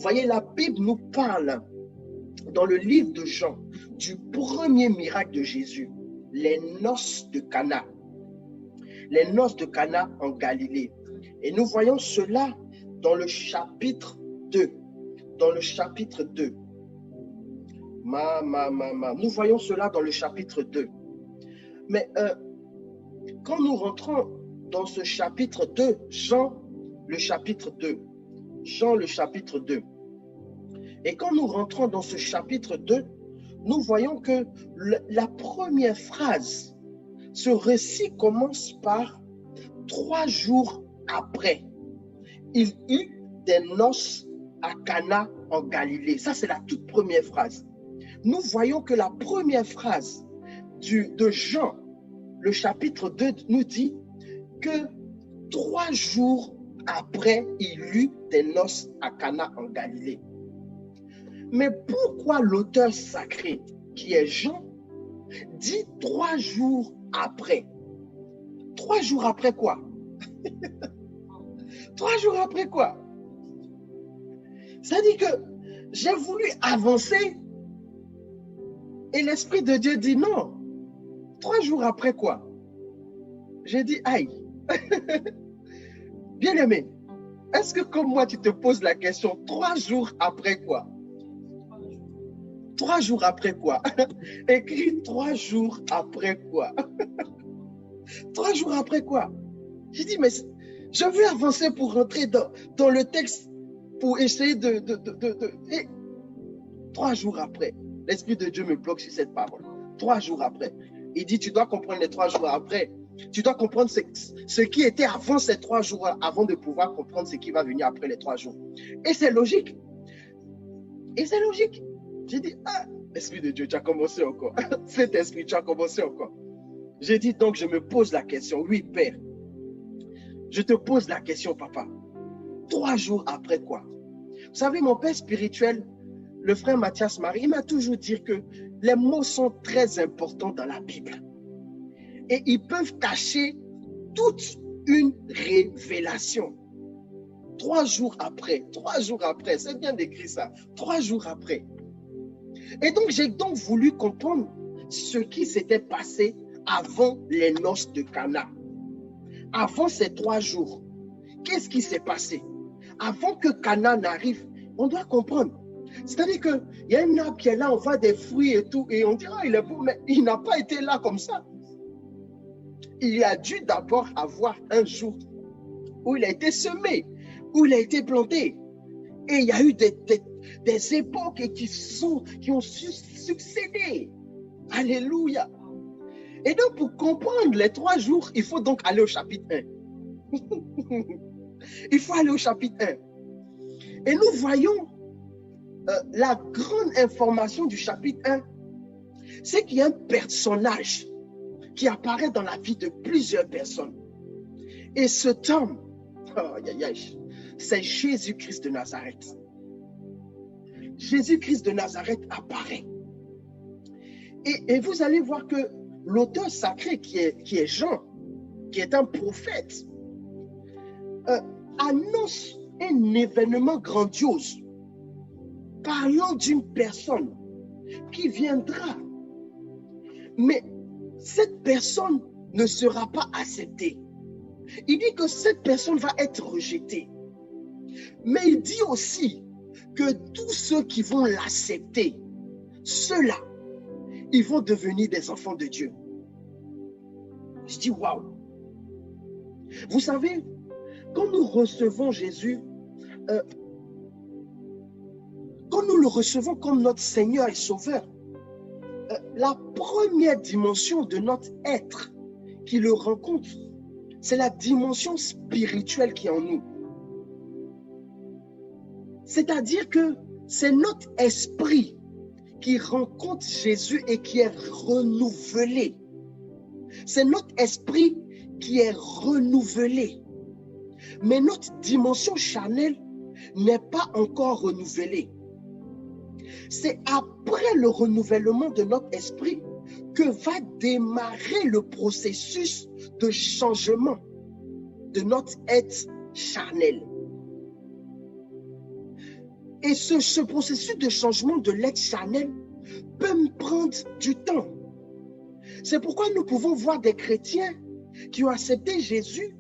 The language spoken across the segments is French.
Vous voyez, la Bible nous parle dans le livre de Jean du premier miracle de Jésus, les noces de Cana. Les noces de Cana en Galilée. Et nous voyons cela dans le chapitre 2. Dans le chapitre 2. Nous voyons cela dans le chapitre 2. Mais quand nous rentrons dans ce chapitre 2, Jean, le chapitre 2. Jean, le chapitre 2. Et quand nous rentrons dans ce chapitre 2, nous voyons que la première phrase, ce récit commence par 3 jours après. Il eut des noces à Cana en Galilée. Ça, c'est la toute première phrase. Nous voyons que la première phrase de Jean, le chapitre 2, nous dit que 3 jours après, il eut des noces à Cana en Galilée. Mais pourquoi l'auteur sacré, qui est Jean, dit 3 jours après? 3 jours après quoi? 3 jours après quoi? Ça dit que j'ai voulu avancer et l'Esprit de Dieu dit non. 3 jours après quoi? J'ai dit aïe. Bien-aimé, est-ce que comme moi tu te poses la question 3 jours après quoi? 3 jours après quoi? Écris 3 jours après quoi? 3 jours après quoi? J'ai dit, mais je veux avancer pour rentrer dans le texte, pour essayer et 3 jours après, l'Esprit de Dieu me bloque sur cette parole. 3 jours après. Il dit, tu dois comprendre les 3 jours après. Tu dois comprendre ce qui était avant ces 3 jours, avant de pouvoir comprendre ce qui va venir après les 3 jours. Et c'est logique. Et c'est logique. J'ai dit, ah, Esprit de Dieu, tu as commencé encore. Cet esprit, tu as commencé encore. J'ai dit, donc je me pose la question. Oui, Père. Je te pose la question, papa. 3 jours après quoi? Vous savez, mon père spirituel, le frère Mathias Marie, il m'a toujours dit que les mots sont très importants dans la Bible. Et ils peuvent cacher toute une révélation. 3 jours après, c'est bien décrit ça. 3 jours après. Et donc, j'ai donc voulu comprendre ce qui s'était passé avant les noces de Cana. Avant ces 3 jours, qu'est-ce qui s'est passé? Avant que Cana n'arrive, on doit comprendre. C'est-à-dire qu'il y a un arbre qui est là, on voit des fruits et tout, et on dit, ah, il est beau, mais il n'a pas été là comme ça. Il a dû d'abord avoir un jour où il a été semé, où il a été planté. Et il y a eu des époques qui ont succédé. Alléluia. Et donc, pour comprendre les 3 jours, il faut donc aller au chapitre 1. Il faut aller au chapitre 1. Et nous voyons la grande information du chapitre 1, c'est qu'il y a un personnage qui apparaît dans la vie de plusieurs personnes. Et cet homme, c'est Jésus-Christ de Nazareth. Jésus-Christ de Nazareth apparaît. Et vous allez voir que l'auteur sacré qui est Jean, qui est un prophète, annonce un événement grandiose parlant d'une personne qui viendra. Mais cette personne ne sera pas acceptée. Il dit que cette personne va être rejetée. Mais il dit aussi que tous ceux qui vont l'accepter, ceux-là, ils vont devenir des enfants de Dieu. Je dis waouh. Vous savez, quand nous recevons Jésus, quand nous le recevons comme notre Seigneur et Sauveur, la première dimension de notre être qui le rencontre, c'est la dimension spirituelle qui est en nous. C'est-à-dire que c'est notre esprit qui rencontre Jésus et qui est renouvelé. C'est notre esprit qui est renouvelé. Mais notre dimension charnelle n'est pas encore renouvelée. C'est après le renouvellement de notre esprit que va démarrer le processus de changement de notre être charnel. Et ce processus de changement de l'être charnel peut me prendre du temps. C'est pourquoi nous pouvons voir des chrétiens qui ont accepté Jésus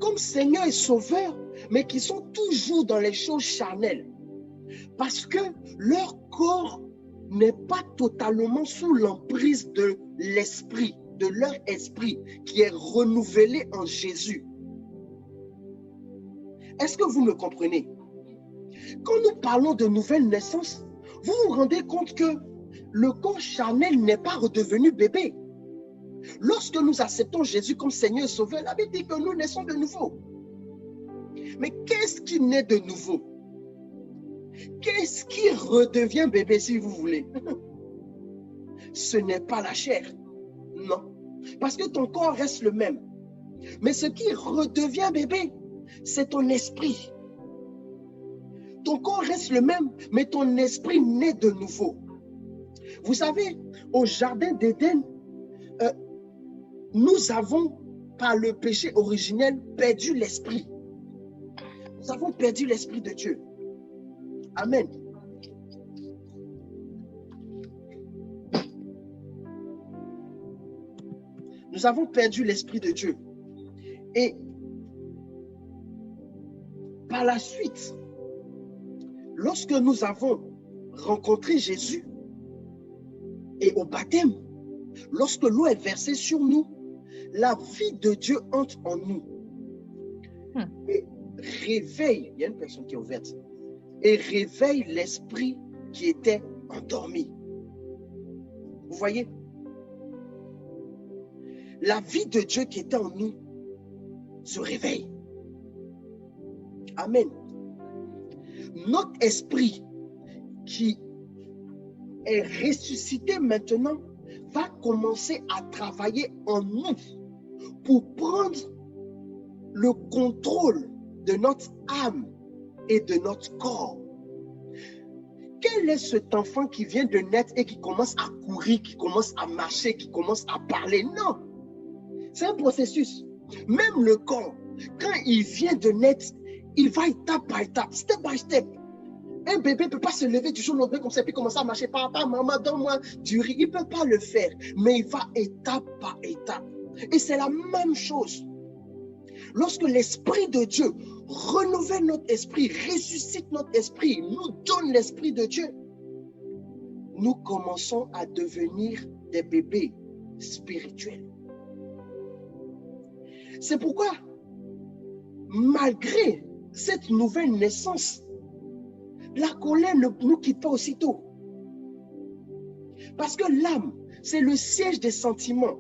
comme Seigneur et Sauveur, mais qui sont toujours dans les choses charnelles. Parce que leur corps n'est pas totalement sous l'emprise de l'esprit, de leur esprit qui est renouvelé en Jésus. Est-ce que vous me comprenez? Quand nous parlons de nouvelle naissance, vous vous rendez compte que le corps charnel n'est pas redevenu bébé. Lorsque nous acceptons Jésus comme Seigneur et Sauveur, la Bible dit que nous naissons de nouveau. Mais qu'est-ce qui naît de nouveau? Qu'est-ce qui redevient bébé, si vous voulez? Ce n'est pas la chair. Non. Parce que ton corps reste le même. Mais ce qui redevient bébé, c'est ton esprit. Ton corps reste le même, mais ton esprit naît de nouveau. Vous savez, au jardin d'Éden, nous avons, par le péché originel, perdu l'esprit. Nous avons perdu l'esprit de Dieu. Amen. Nous avons perdu l'esprit de Dieu. Et par la suite, lorsque nous avons rencontré Jésus et au baptême, lorsque l'eau est versée sur nous, la vie de Dieu entre en nous et réveille, il y a une personne qui est ouverte, et réveille l'esprit qui était endormi. Vous voyez? La vie de Dieu qui était en nous se réveille. Amen. Notre esprit qui est ressuscité maintenant va commencer à travailler en nous pour prendre le contrôle de notre âme et de notre corps. Quel est cet enfant qui vient de naître et qui commence à courir, qui commence à marcher, qui commence à parler? Non. C'est un processus. Même le corps, quand il vient de naître, il va étape par étape, step by step. Un bébé ne peut pas se lever du jour au lendemain comme ça et puis commencer à marcher. Papa, maman, donne-moi du riz. Il ne peut pas le faire, mais il va étape par étape. Et c'est la même chose. Lorsque l'Esprit de Dieu renouvelle notre esprit, ressuscite notre esprit, nous donne l'Esprit de Dieu, nous commençons à devenir des bébés spirituels. C'est pourquoi, malgré cette nouvelle naissance, la colère ne nous quitte pas aussitôt. Parce que l'âme, c'est le siège des sentiments.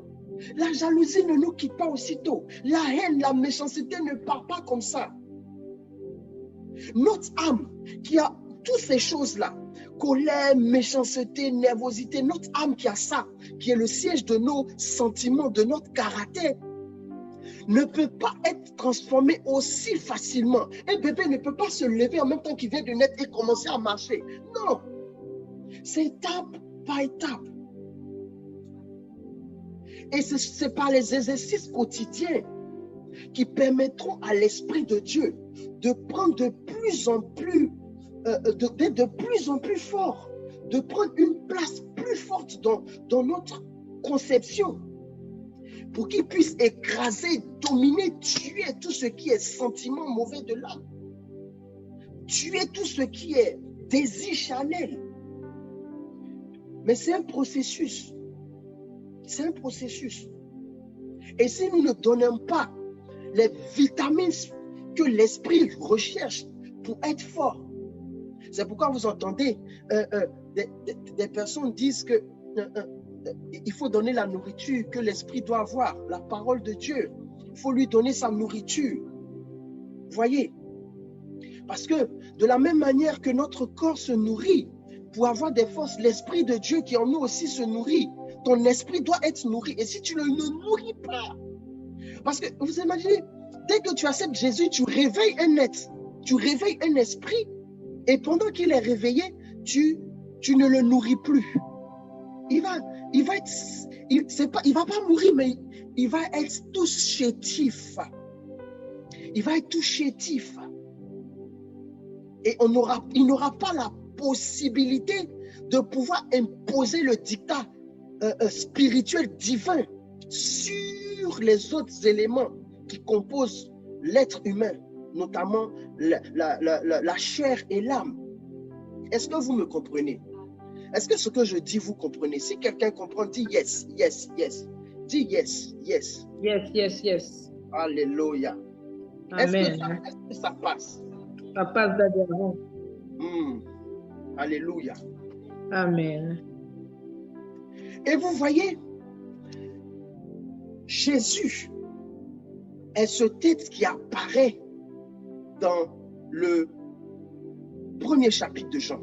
La jalousie ne nous quitte pas aussitôt. La haine, la méchanceté ne part pas comme ça. Notre âme, qui a toutes ces choses-là, colère, méchanceté, nervosité, notre âme qui a ça, qui est le siège de nos sentiments, de notre caractère, ne peut pas être transformé aussi facilement. Un bébé ne peut pas se lever en même temps qu'il vient de naître et commencer à marcher. Non. C'est étape par étape. Et c'est par les exercices quotidiens qui permettront à l'Esprit de Dieu de prendre de plus en plus, d'être de plus en plus fort, de prendre une place plus forte dans notre conception, pour qu'il puisse écraser, dominer, tuer tout ce qui est sentiment mauvais de l'âme, tuer tout ce qui est désir charnel. Mais c'est un processus. C'est un processus. Et si nous ne donnons pas les vitamines que l'esprit recherche pour être fort, c'est pourquoi vous entendez des personnes disent que il faut donner la nourriture que l'esprit doit avoir, la parole de Dieu. Il faut lui donner sa nourriture. Voyez? Parce que de la même manière que notre corps se nourrit pour avoir des forces, l'esprit de Dieu qui en nous aussi se nourrit. Ton esprit doit être nourri. Et si tu ne le nourris pas, parce que vous imaginez, dès que tu acceptes Jésus, tu réveilles un être, tu réveilles un esprit, et pendant qu'il est réveillé, tu ne le nourris plus. Il va pas mourir, mais il va être tout chétif. Il va être tout chétif. Et il n'aura pas la possibilité de pouvoir imposer le dictat spirituel divin sur les autres éléments qui composent l'être humain, notamment la chair et l'âme. Est-ce que vous me comprenez? Est-ce que ce que je dis, vous comprenez? Si quelqu'un comprend, dis yes, yes, yes. Dis yes, yes. Yes, yes, yes. Alléluia. Amen. Est-ce que ça passe? Ça passe d'adhérent. Alléluia. Amen. Et vous voyez, Jésus est ce titre qui apparaît dans le premier chapitre de Jean.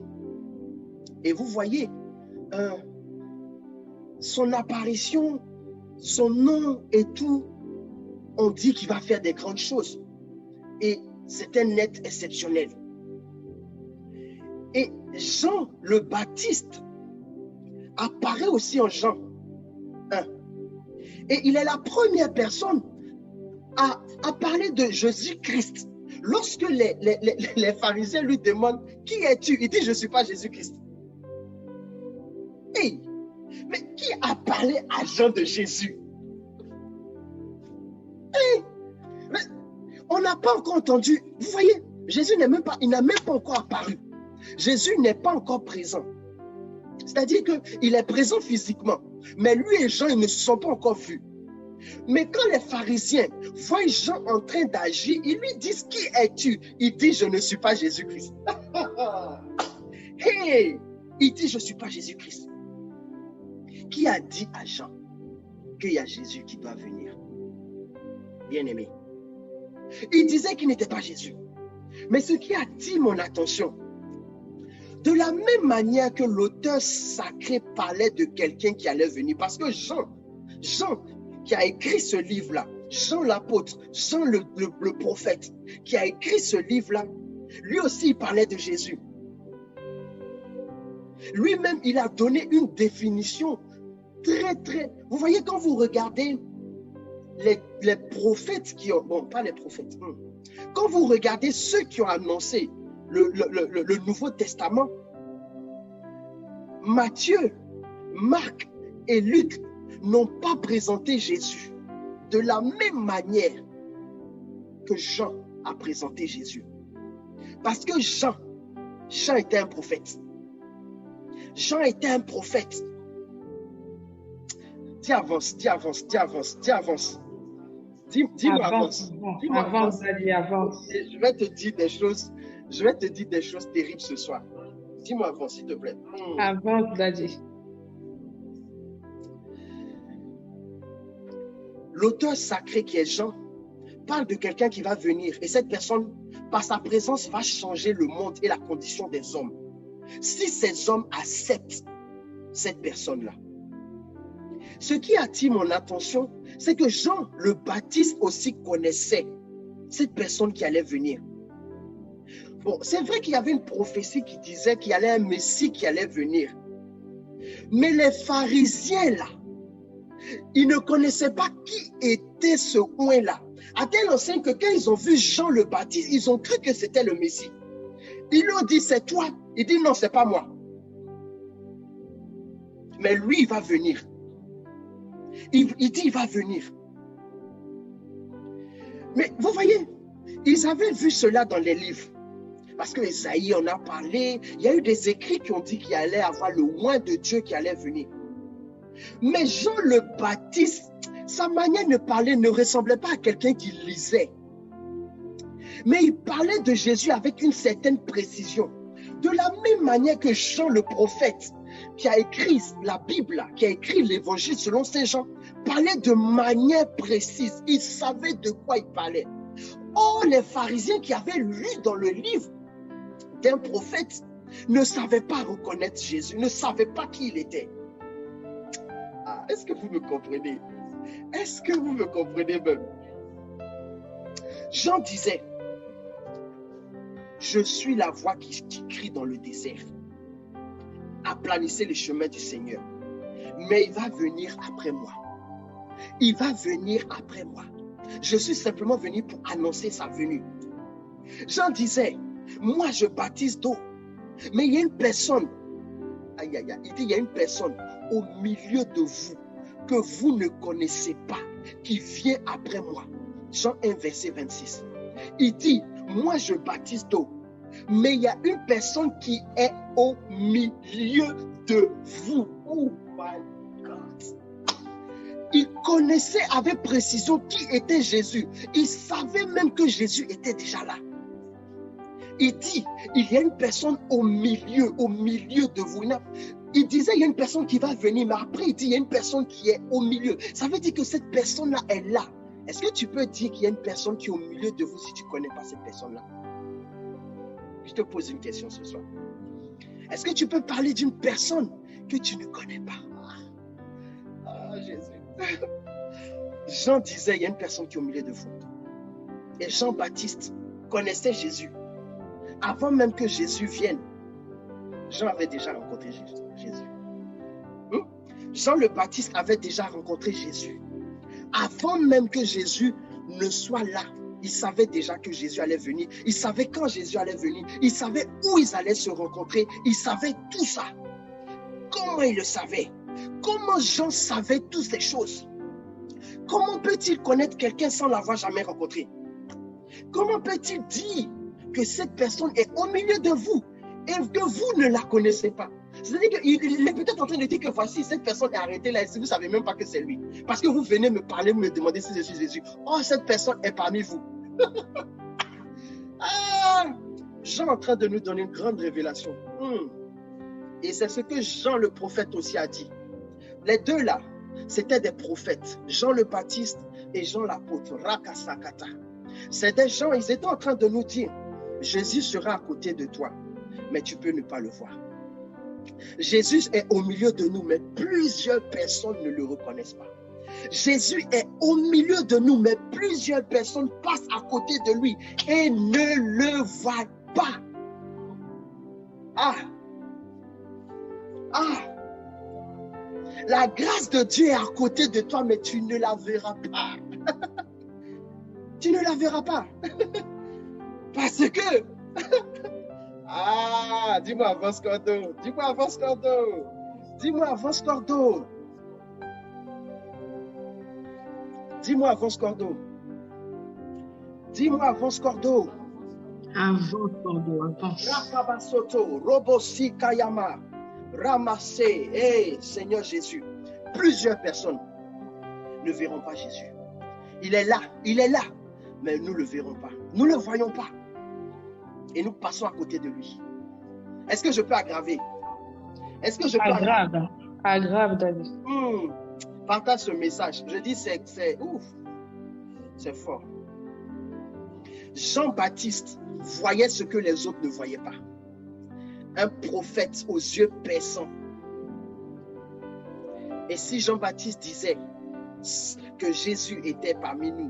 Et vous voyez, son apparition, son nom et tout, on dit qu'il va faire des grandes choses. Et c'est un être exceptionnel. Et Jean le Baptiste apparaît aussi en Jean 1. Et il est la première personne à parler de Jésus-Christ. Lorsque les pharisiens lui demandent « Qui es-tu » Il dit « Je ne suis pas Jésus-Christ ». Hey, mais qui a parlé à Jean de Jésus? Hey, mais on n'a pas encore entendu. Vous voyez, Jésus n'a même pas encore apparu. Jésus n'est pas encore présent. C'est-à-dire qu'il est présent physiquement, mais lui et Jean, ils ne se sont pas encore vus. Mais quand les pharisiens voient Jean en train d'agir, ils lui disent « Qui es-tu » Il dit « Je ne suis pas Jésus-Christ ». Hey, il dit « Je ne suis pas Jésus-Christ ». Qui a dit à Jean qu'il y a Jésus qui doit venir? Bien-aimé. Il disait qu'il n'était pas Jésus. Mais ce qui attire mon attention, de la même manière que l'auteur sacré parlait de quelqu'un qui allait venir, parce que Jean qui a écrit ce livre-là, Jean l'apôtre, Jean le prophète, qui a écrit ce livre-là, lui aussi il parlait de Jésus. Lui-même, il a donné une définition très... Vous voyez, quand vous regardez les prophètes qui ont... Bon, pas les prophètes. Quand vous regardez ceux qui ont annoncé le Nouveau Testament, Matthieu, Marc et Luc n'ont pas présenté Jésus de la même manière que Jean a présenté Jésus. Parce que Jean était un prophète. Jean était un prophète. Dis avance. Dis-moi avance. Avance, Daddy, avance. Je vais te dire des choses terribles ce soir. Dis-moi avance, s'il te plaît. Avance, Daddy. L'auteur sacré qui est Jean parle de quelqu'un qui va venir et cette personne, par sa présence, va changer le monde et la condition des hommes. Si ces hommes acceptent cette personne-là. Ce qui attire mon attention, c'est que Jean le Baptiste aussi connaissait cette personne qui allait venir. Bon, c'est vrai qu'il y avait une prophétie qui disait qu'il y allait un Messie qui allait venir. Mais les pharisiens là, ils ne connaissaient pas qui était ce coin-là. À tel enseigne que quand ils ont vu Jean le Baptiste, ils ont cru que c'était le Messie. Ils lui ont dit, c'est toi. Il dit, non, c'est pas moi. Mais lui, il va venir. Il dit, il va venir. Mais vous voyez, ils avaient vu cela dans les livres. Parce que Isaïe en a parlé. Il y a eu des écrits qui ont dit qu'il allait avoir le oint de Dieu qui allait venir. Mais Jean le Baptiste, sa manière de parler ne ressemblait pas à quelqu'un qui lisait. Mais il parlait de Jésus avec une certaine précision. De la même manière que Jean le prophète, qui a écrit la Bible, qui a écrit l'évangile selon Saint Jean, parlait de manière précise. Il savait de quoi il parlait. Or, les pharisiens qui avaient lu dans le livre d'un prophète ne savaient pas reconnaître Jésus, ne savaient pas qui il était. Ah, est-ce que vous me comprenez? Est-ce que vous me comprenez même? Jean disait, je suis la voix qui crie dans le désert. Aplanissez les chemins du Seigneur. Mais il va venir après moi. Il va venir après moi. Je suis simplement venu pour annoncer sa venue. Jean disait, moi je baptise d'eau. Mais il y a une personne, aïe, aïe, aïe, il dit, il y a une personne au milieu de vous que vous ne connaissez pas, qui vient après moi. Jean 1, verset 26. Il dit, moi je baptise d'eau, mais il y a une personne qui est au milieu de vous. Oh my God. Il connaissait avec précision qui était Jésus. Il savait même que Jésus était déjà là. Il dit, il y a une personne au milieu de vous. Il disait, il y a une personne qui va venir, mais après, il dit, il y a une personne qui est au milieu. Ça veut dire que cette personne-là est là. Est-ce que tu peux dire qu'il y a une personne qui est au milieu de vous si tu ne connais pas cette personne-là? Je te pose une question ce soir. Est-ce que tu peux parler d'une personne que tu ne connais pas? Ah, Jésus. Jean disait, il y a une personne qui est au milieu de vous. Et Jean-Baptiste connaissait Jésus. Avant même que Jésus vienne, Jean avait déjà rencontré Jésus. Jean le Baptiste avait déjà rencontré Jésus. Avant même que Jésus ne soit là, il savait déjà que Jésus allait venir. Il savait quand Jésus allait venir. Il savait où ils allaient se rencontrer. Il savait tout ça. Comment il le savait? Comment Jean savait toutes ces choses? Comment peut-il connaître quelqu'un sans l'avoir jamais rencontré? Comment peut-il dire que cette personne est au milieu de vous et que vous ne la connaissez pas? C'est-à-dire qu'il est peut-être en train de dire que voici, cette personne est arrêtée là et vous ne savez même pas que c'est lui. Parce que vous venez me parler, me demander si je suis Jésus. Oh, cette personne est parmi vous. Jean est en train de nous donner une grande révélation. Et c'est ce que Jean le prophète aussi a dit. Les deux là, c'était des prophètes. Jean le Baptiste et Jean l'apôtre. Rakasakata. C'est des gens, ils étaient en train de nous dire, Jésus sera à côté de toi, mais tu peux ne pas le voir. Jésus est au milieu de nous, mais plusieurs personnes ne le reconnaissent pas. Jésus est au milieu de nous, mais plusieurs personnes passent à côté de lui et ne le voient pas. La grâce de Dieu est à côté de toi, mais tu ne la verras pas. Tu ne la verras pas. Parce que... dis-moi avance Cordo. Dis-moi avance Cordo. Dis-moi avance Cordo. Dis-moi avance Cordo. Dis-moi avance Cordo. Avance Cordo, avance. Rakabasoto, Robosi Kayama, Ramassé. Hey, Seigneur Jésus. Plusieurs personnes ne verront pas Jésus. Il est là, mais nous ne le verrons pas. Nous ne le voyons pas. Et nous passons à côté de lui. Est-ce que je peux aggraver? Est-ce que je peux aggraver? Aggrave, David. Partage ce message. Je dis, c'est ouf. C'est fort. Jean-Baptiste voyait ce que les autres ne voyaient pas. Un prophète aux yeux perçants. Et si Jean-Baptiste disait que Jésus était parmi nous,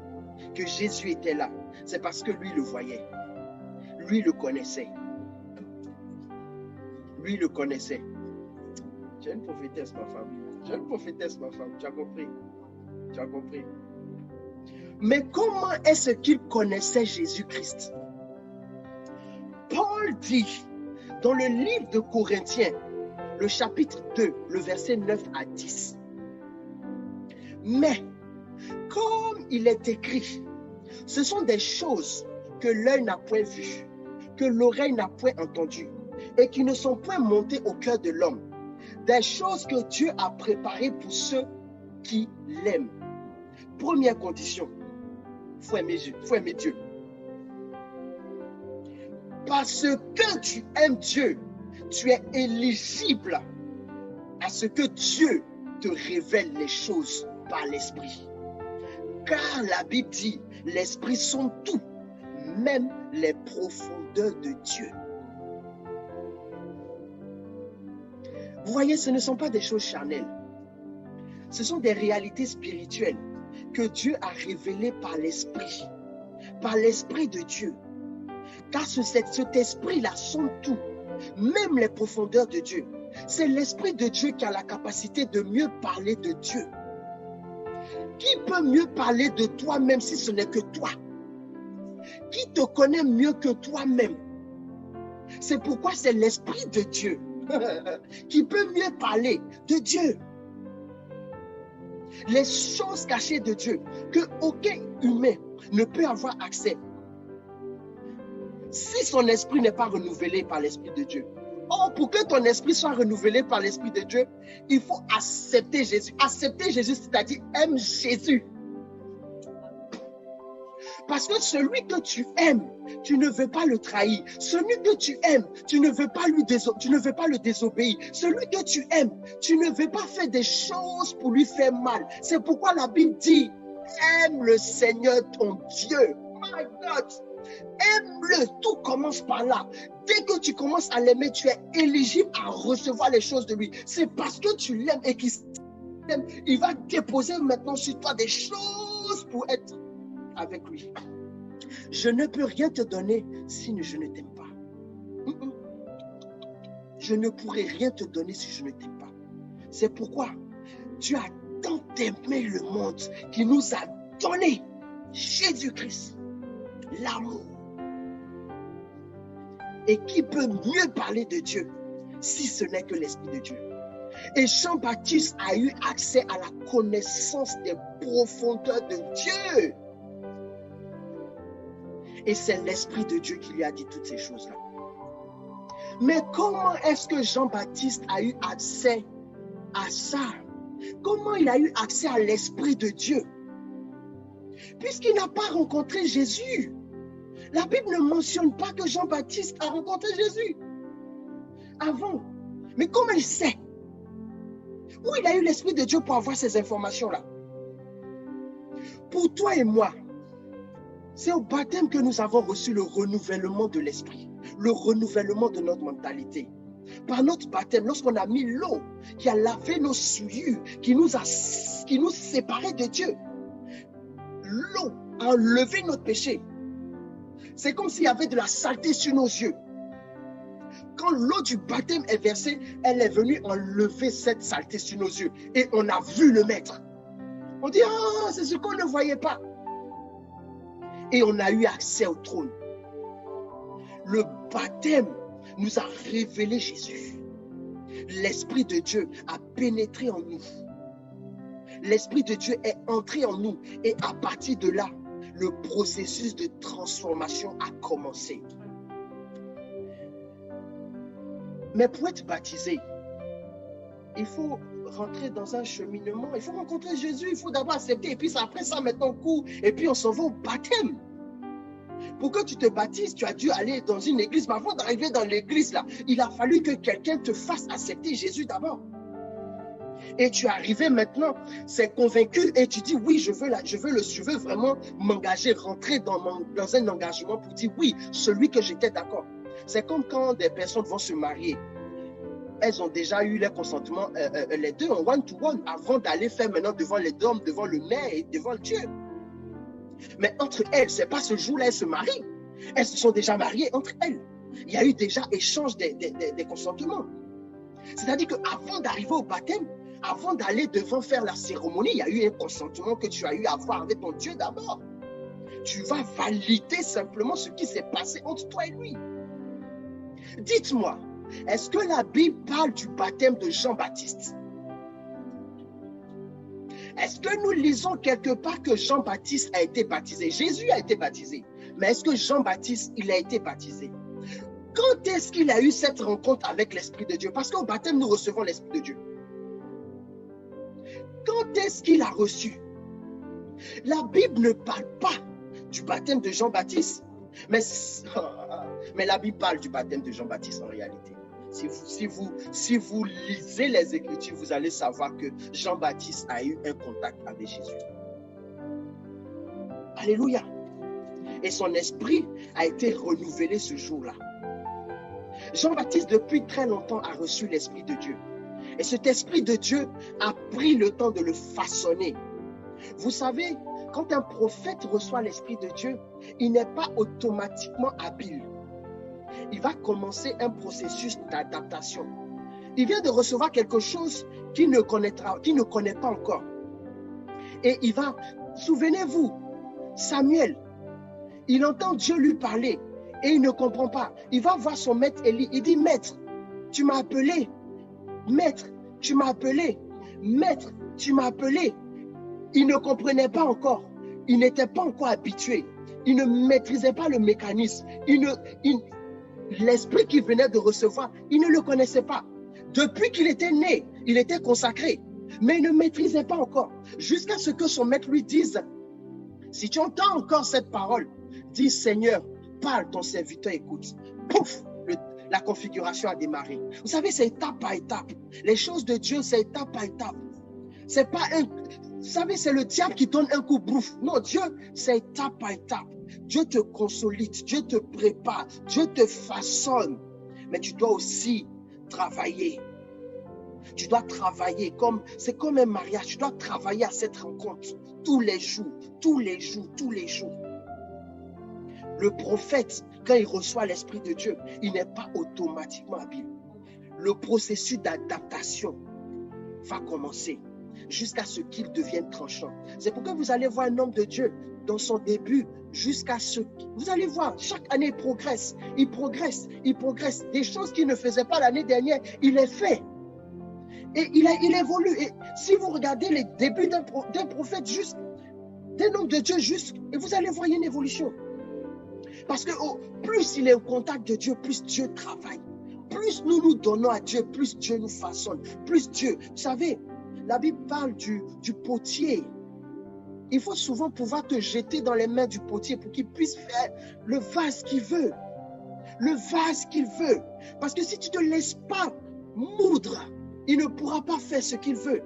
que Jésus était là, c'est parce que lui le voyait. Lui le connaissait. Lui le connaissait. J'ai une prophétesse, ma femme. J'ai une prophétesse, ma femme. Tu as compris? Tu as compris? Mais comment est-ce qu'il connaissait Jésus-Christ? Paul dit dans le livre de Corinthiens, le chapitre 2, le verset 9 à 10. Mais, comme il est écrit, ce sont des choses que l'œil n'a point vues, que l'oreille n'a point entendues, et qui ne sont point montées au cœur de l'homme. Des choses que Dieu a préparées pour ceux qui l'aiment. Première condition, il faut aimer Dieu. Parce que tu aimes Dieu, tu es éligible à ce que Dieu te révèle les choses par l'Esprit. Car la Bible dit, l'Esprit sonde tout, même les profondeurs de Dieu. Vous voyez, ce ne sont pas des choses charnelles. Ce sont des réalités spirituelles que Dieu a révélées par l'Esprit de Dieu. Car cet esprit-là sonde tout, même les profondeurs de Dieu. C'est l'Esprit de Dieu qui a la capacité de mieux parler de Dieu. Qui peut mieux parler de toi-même si ce n'est que toi? Qui te connaît mieux que toi-même? C'est pourquoi c'est l'Esprit de Dieu qui peut mieux parler de Dieu. Les choses cachées de Dieu que aucun humain ne peut avoir accès si son esprit n'est pas renouvelé par l'Esprit de Dieu. Or, pour que ton esprit soit renouvelé par l'Esprit de Dieu, il faut accepter Jésus. Accepter Jésus, c'est-à-dire aime Jésus. Parce que celui que tu aimes, tu ne veux pas le trahir. Celui que tu aimes, tu ne veux pas le désobéir. Celui que tu aimes, tu ne veux pas faire des choses pour lui faire mal. C'est pourquoi la Bible dit, aime le Seigneur ton Dieu. My God, aime-le. Tout commence par là. Dès que tu commences à l'aimer, tu es éligible à recevoir les choses de lui. C'est parce que tu l'aimes et qu'il t'aime, il va déposer maintenant sur toi des choses pour être avec lui. Je ne peux rien te donner si je ne t'aime pas. Je ne pourrai rien te donner si je ne t'aime pas. C'est pourquoi Dieu a tant aimé le monde qu'il nous a donné Jésus-Christ, l'amour. Et qui peut mieux parler de Dieu si ce n'est que l'Esprit de Dieu? Et Jean-Baptiste a eu accès à la connaissance des profondeurs de Dieu. Et c'est l'Esprit de Dieu qui lui a dit toutes ces choses-là. Mais comment est-ce que Jean-Baptiste a eu accès à ça? Comment il a eu accès à l'Esprit de Dieu? Puisqu'il n'a pas rencontré Jésus. La Bible ne mentionne pas que Jean-Baptiste a rencontré Jésus avant. Mais comment il sait? Où il a eu l'Esprit de Dieu pour avoir ces informations-là? Pour toi et moi, c'est au baptême que nous avons reçu le renouvellement de l'esprit, le renouvellement de notre mentalité. Par notre baptême, lorsqu'on a mis l'eau qui a lavé nos souillures, qui nous séparait de Dieu, l'eau a enlevé notre péché. C'est comme s'il y avait de la saleté sur nos yeux. Quand l'eau du baptême est versée, elle est venue enlever cette saleté sur nos yeux. Et on a vu le Maître. On dit, ah, c'est ce qu'on ne voyait pas. Et on a eu accès au trône. Le baptême nous a révélé Jésus. L'Esprit de Dieu a pénétré en nous. L'Esprit de Dieu est entré en nous. Et à partir de là, le processus de transformation a commencé. Mais pour être baptisé, il faut rentrer dans un cheminement, il faut rencontrer Jésus, il faut d'abord accepter, et puis après ça, maintenant, court, et puis on s'en va au baptême. Pour que tu te baptises, tu as dû aller dans une église, mais avant d'arriver dans l'église, là, il a fallu que quelqu'un te fasse accepter Jésus d'abord. Et tu es arrivé maintenant, c'est convaincu, et tu dis, oui, je veux vraiment m'engager, rentrer dans un engagement pour dire, oui, celui que j'étais d'accord. C'est comme quand des personnes vont se marier. Elles ont déjà eu leur consentement, les deux en one-to-one, avant d'aller faire maintenant devant les hommes, devant le maire et devant Dieu. Mais entre elles, ce n'est pas ce jour-là, elles se marient. Elles se sont déjà mariées entre elles. Il y a eu déjà échange des consentements. C'est-à-dire qu'avant d'arriver au baptême, avant d'aller devant faire la cérémonie, il y a eu un consentement que tu as eu à avoir avec ton Dieu d'abord. Tu vas valider simplement ce qui s'est passé entre toi et lui. Dites-moi, est-ce que la Bible parle du baptême de Jean-Baptiste? Est-ce que nous lisons quelque part que Jean-Baptiste a été baptisé? Jésus a été baptisé. Mais est-ce que Jean-Baptiste, il a été baptisé? Quand est-ce qu'il a eu cette rencontre avec l'Esprit de Dieu? Parce qu'au baptême, nous recevons l'Esprit de Dieu. Quand est-ce qu'il a reçu? La Bible ne parle pas du baptême de Jean-Baptiste, mais la Bible parle du baptême de Jean-Baptiste en réalité. Si vous lisez les Écritures, vous allez savoir que Jean-Baptiste a eu un contact avec Jésus. Alléluia. Et son esprit a été renouvelé ce jour-là. Jean-Baptiste, depuis très longtemps, a reçu l'Esprit de Dieu. Et cet Esprit de Dieu a pris le temps de le façonner. Vous savez, quand un prophète reçoit l'Esprit de Dieu, il n'est pas automatiquement habile. Il va commencer un processus d'adaptation. Il vient de recevoir quelque chose qu'il ne connaît pas encore. Et il va, souvenez-vous, Samuel, il entend Dieu lui parler. Et il ne comprend pas. Il va voir son maître Élie. Il dit, maître, tu m'as appelé. Maître, tu m'as appelé. Maître, tu m'as appelé. Il ne comprenait pas encore. Il n'était pas encore habitué. Il ne maîtrisait pas le mécanisme. L'esprit qu'il venait de recevoir, il ne le connaissait pas. Depuis qu'il était né, il était consacré. Mais il ne maîtrisait pas encore. Jusqu'à ce que son maître lui dise, si tu entends encore cette parole, dis Seigneur, parle, ton serviteur écoute. Pouf, la configuration a démarré. Vous savez, c'est étape par étape. Les choses de Dieu, c'est étape par étape. C'est pas un... Vous savez, c'est le diable qui donne un coup brouf. Non, Dieu, c'est étape par étape. Dieu te consolide, Dieu te prépare, Dieu te façonne. Mais tu dois aussi travailler. Tu dois travailler c'est comme un mariage. Tu dois travailler à cette rencontre tous les jours, tous les jours, tous les jours. Le prophète, quand il reçoit l'Esprit de Dieu, il n'est pas automatiquement habile. Le processus d'adaptation va commencer jusqu'à ce qu'il devienne tranchant. C'est pourquoi vous allez voir un homme de Dieu dans son début jusqu'à ce... Vous allez voir, chaque année, il progresse, il progresse, il progresse. Des choses qu'il ne faisait pas l'année dernière, il les fait. Et il évolue. Et si vous regardez les débuts d'un prophète juste, d'un homme de Dieu juste, et vous allez voir une évolution. Parce que plus il est au contact de Dieu, plus Dieu travaille. Plus nous nous donnons à Dieu, plus Dieu nous façonne. Plus Dieu... Vous savez, la Bible parle du potier. Il faut souvent pouvoir te jeter dans les mains du potier pour qu'il puisse faire le vase qu'il veut. Le vase qu'il veut. Parce que si tu ne te laisses pas moudre, il ne pourra pas faire ce qu'il veut.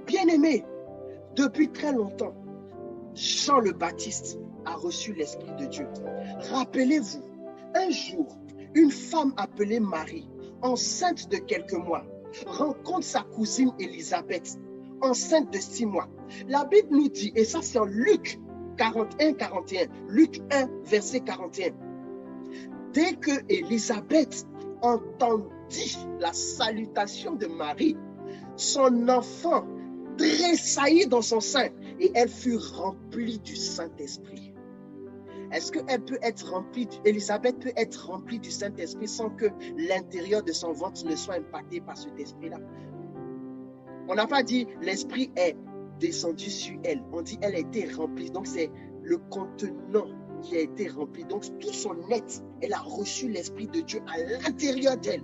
Bien-aimé, depuis très longtemps, Jean le Baptiste a reçu l'Esprit de Dieu. Rappelez-vous, un jour, une femme appelée Marie, enceinte de quelques mois, rencontre sa cousine Élisabeth, enceinte de 6 mois. La Bible nous dit, et ça c'est en Luc 41, Luc 1, verset 41. Dès que Élisabeth entendit la salutation de Marie, son enfant tressaillit dans son sein et elle fut remplie du Saint-Esprit. Est-ce qu'elle peut être remplie, Élisabeth peut être remplie du Saint-Esprit sans que l'intérieur de son ventre ne soit impacté par cet esprit-là? On n'a pas dit l'esprit est descendu sur elle. On dit elle a été remplie. Donc c'est le contenant qui a été rempli. Donc tout son être, elle a reçu l'Esprit de Dieu à l'intérieur d'elle.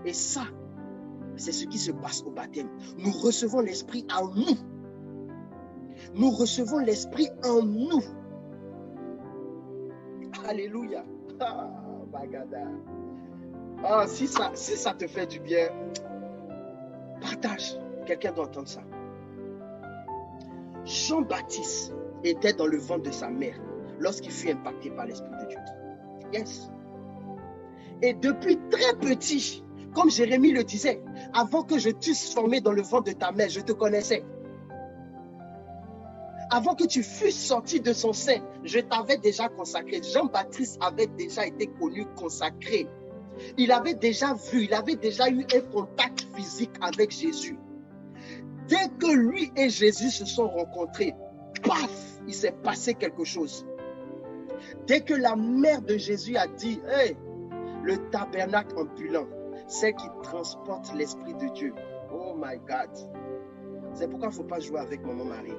Et ça, c'est ce qui se passe au baptême. Nous recevons l'Esprit en nous. Nous recevons l'Esprit en nous. Alléluia. Ah, bagada. Ah, si ça te fait du bien, partage. Quelqu'un doit entendre ça. Jean-Baptiste était dans le ventre de sa mère lorsqu'il fut impacté par l'Esprit de Dieu. Yes. Et depuis très petit, comme Jérémie le disait, avant que je t'eusse formé dans le ventre de ta mère, je te connaissais. Avant que tu fusses sorti de son sein, je t'avais déjà consacré. Jean-Baptiste avait déjà été connu, consacré. Il avait déjà vu, il avait déjà eu un contact physique avec Jésus. Dès que lui et Jésus se sont rencontrés, paf, il s'est passé quelque chose. Dès que la mère de Jésus a dit, hey, le tabernacle ambulant, celle qui transporte l'Esprit de Dieu. Oh my God. C'est pourquoi il ne faut pas jouer avec Maman Marie.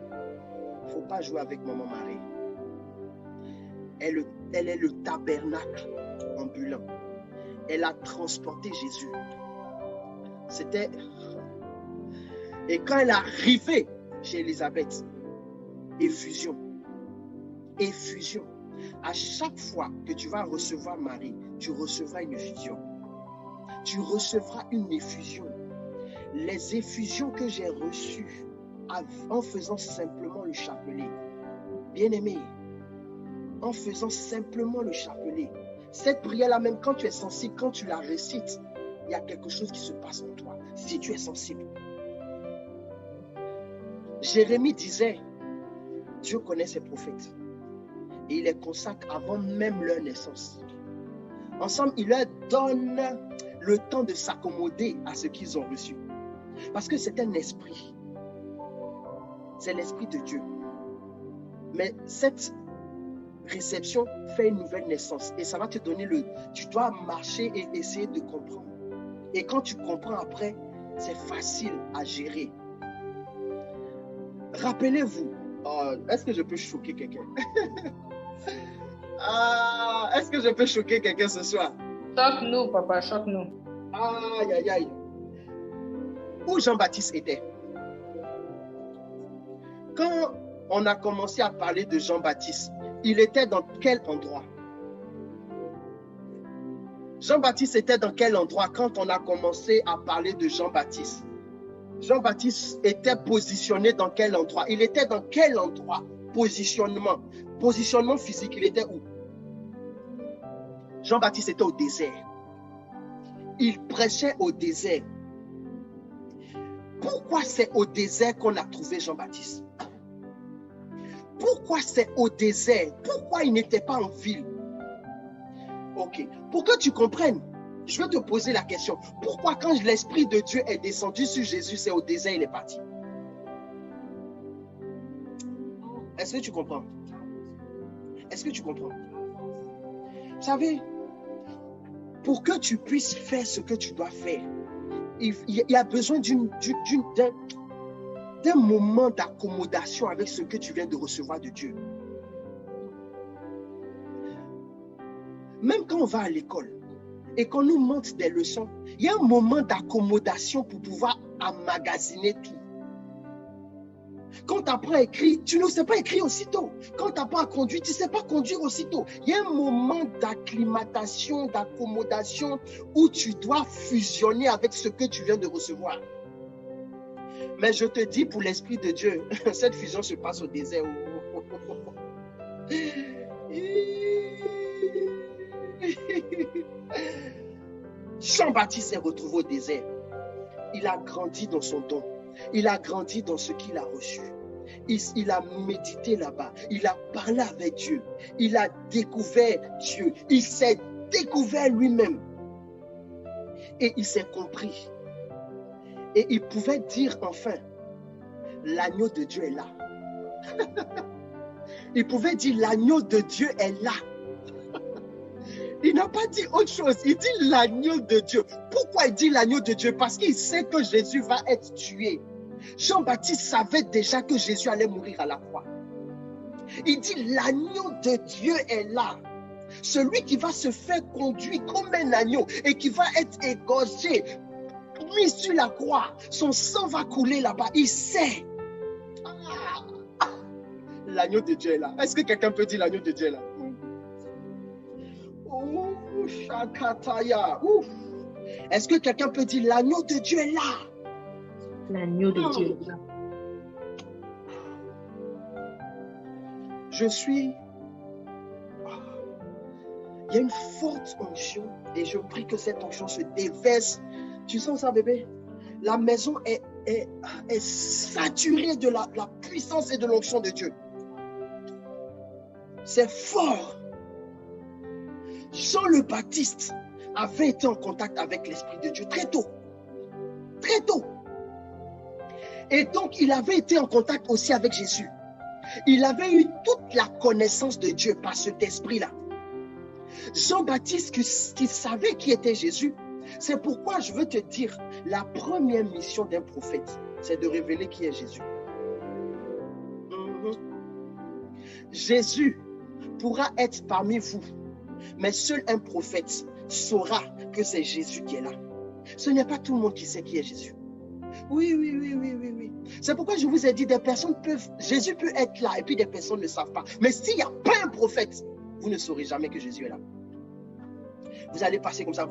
Il ne faut pas jouer avec Maman Marie. Elle est le tabernacle ambulant. Elle a transporté Jésus. C'était... Et quand elle est arrivée chez Élisabeth, effusion. Effusion. À chaque fois que tu vas recevoir Marie, tu recevras une effusion. Tu recevras une effusion. Les effusions que j'ai reçues en faisant simplement le chapelet. Bien-aimé, en faisant simplement le chapelet. Cette prière-là, même quand tu es sensible, quand tu la récites, il y a quelque chose qui se passe en toi. Si tu es sensible. Jérémie disait, Dieu connaît ses prophètes. Et il les consacre avant même leur naissance. Ensemble, il leur donne le temps de s'accommoder à ce qu'ils ont reçu. Parce que c'est un esprit. C'est l'esprit de Dieu. Mais cette réception fait une nouvelle naissance. Et ça va te donner tu dois marcher et essayer de comprendre. Et quand tu comprends après, c'est facile à gérer. Rappelez-vous, est-ce que je peux choquer quelqu'un? Est-ce que je peux choquer quelqu'un ce soir? Choque-nous, papa, choque-nous. Aïe, aïe, aïe. Où Jean-Baptiste était? Quand on a commencé à parler de Jean-Baptiste, il était dans quel endroit? Jean-Baptiste était dans quel endroit quand on a commencé à parler de Jean-Baptiste? Jean-Baptiste était positionné dans quel endroit? Il était dans quel endroit? Positionnement. Positionnement physique, il était où? Jean-Baptiste était au désert. Il prêchait au désert. Pourquoi c'est au désert qu'on a trouvé Jean-Baptiste? Pourquoi c'est au désert? Pourquoi il n'était pas en ville? Ok. Pour que tu comprennes, je vais te poser la question. Pourquoi quand l'Esprit de Dieu est descendu sur Jésus, c'est au désert, il est parti? Est-ce que tu comprends? Est-ce que tu comprends? Vous savez, pour que tu puisses faire ce que tu dois faire, il y a besoin d'un moment d'accommodation avec ce que tu viens de recevoir de Dieu. Même quand on va à l'école et qu'on nous montre des leçons, il y a un moment d'accommodation pour pouvoir emmagasiner tout. Quand tu apprends à écrire, tu ne sais pas écrire aussitôt. Quand tu apprends à conduire, tu ne sais pas conduire aussitôt. Il y a un moment d'acclimatation, d'accommodation où tu dois fusionner avec ce que tu viens de recevoir. Mais je te dis, pour l'Esprit de Dieu, cette fusion se passe au désert. Jean-Baptiste s'est retrouvé au désert. Il a grandi dans son don. Il a grandi dans ce qu'il a reçu. Il a médité là-bas. Il a parlé avec Dieu. Il a découvert Dieu. Il s'est découvert lui-même. Et il s'est compris. Et il pouvait dire enfin, l'agneau de Dieu est là. Il pouvait dire, l'agneau de Dieu est là. Il n'a pas dit autre chose. Il dit l'agneau de Dieu. Pourquoi il dit l'agneau de Dieu? Parce qu'il sait que Jésus va être tué. Jean-Baptiste savait déjà que Jésus allait mourir à la croix. Il dit l'agneau de Dieu est là. Celui qui va se faire conduire comme un agneau et qui va être égorgé, mis sur la croix. Son sang va couler là-bas. Il sait. L'agneau de Dieu est là. Est-ce que quelqu'un peut dire l'agneau de Dieu est là? Shakataya. Est-ce que quelqu'un peut dire l'agneau de Dieu est là? L'agneau de Dieu est là. Il y a une forte onction et je prie que cette onction se déverse. Tu sens ça, bébé? La maison est saturée de la puissance et de l'onction de Dieu. C'est fort. Jean le Baptiste avait été en contact avec l'Esprit de Dieu très tôt. Très tôt. Et donc, il avait été en contact aussi avec Jésus. Il avait eu toute la connaissance de Dieu par cet esprit-là. Jean-Baptiste, qui savait qui était Jésus, c'est pourquoi je veux te dire, la première mission d'un prophète, c'est de révéler qui est Jésus. Jésus pourra être parmi vous, mais seul un prophète saura que c'est Jésus qui est là. Ce n'est pas tout le monde qui sait qui est Jésus. Oui. C'est pourquoi je vous ai dit, Jésus peut être là et puis des personnes ne savent pas. Mais s'il n'y a pas un prophète, vous ne saurez jamais que Jésus est là. Vous allez passer comme ça,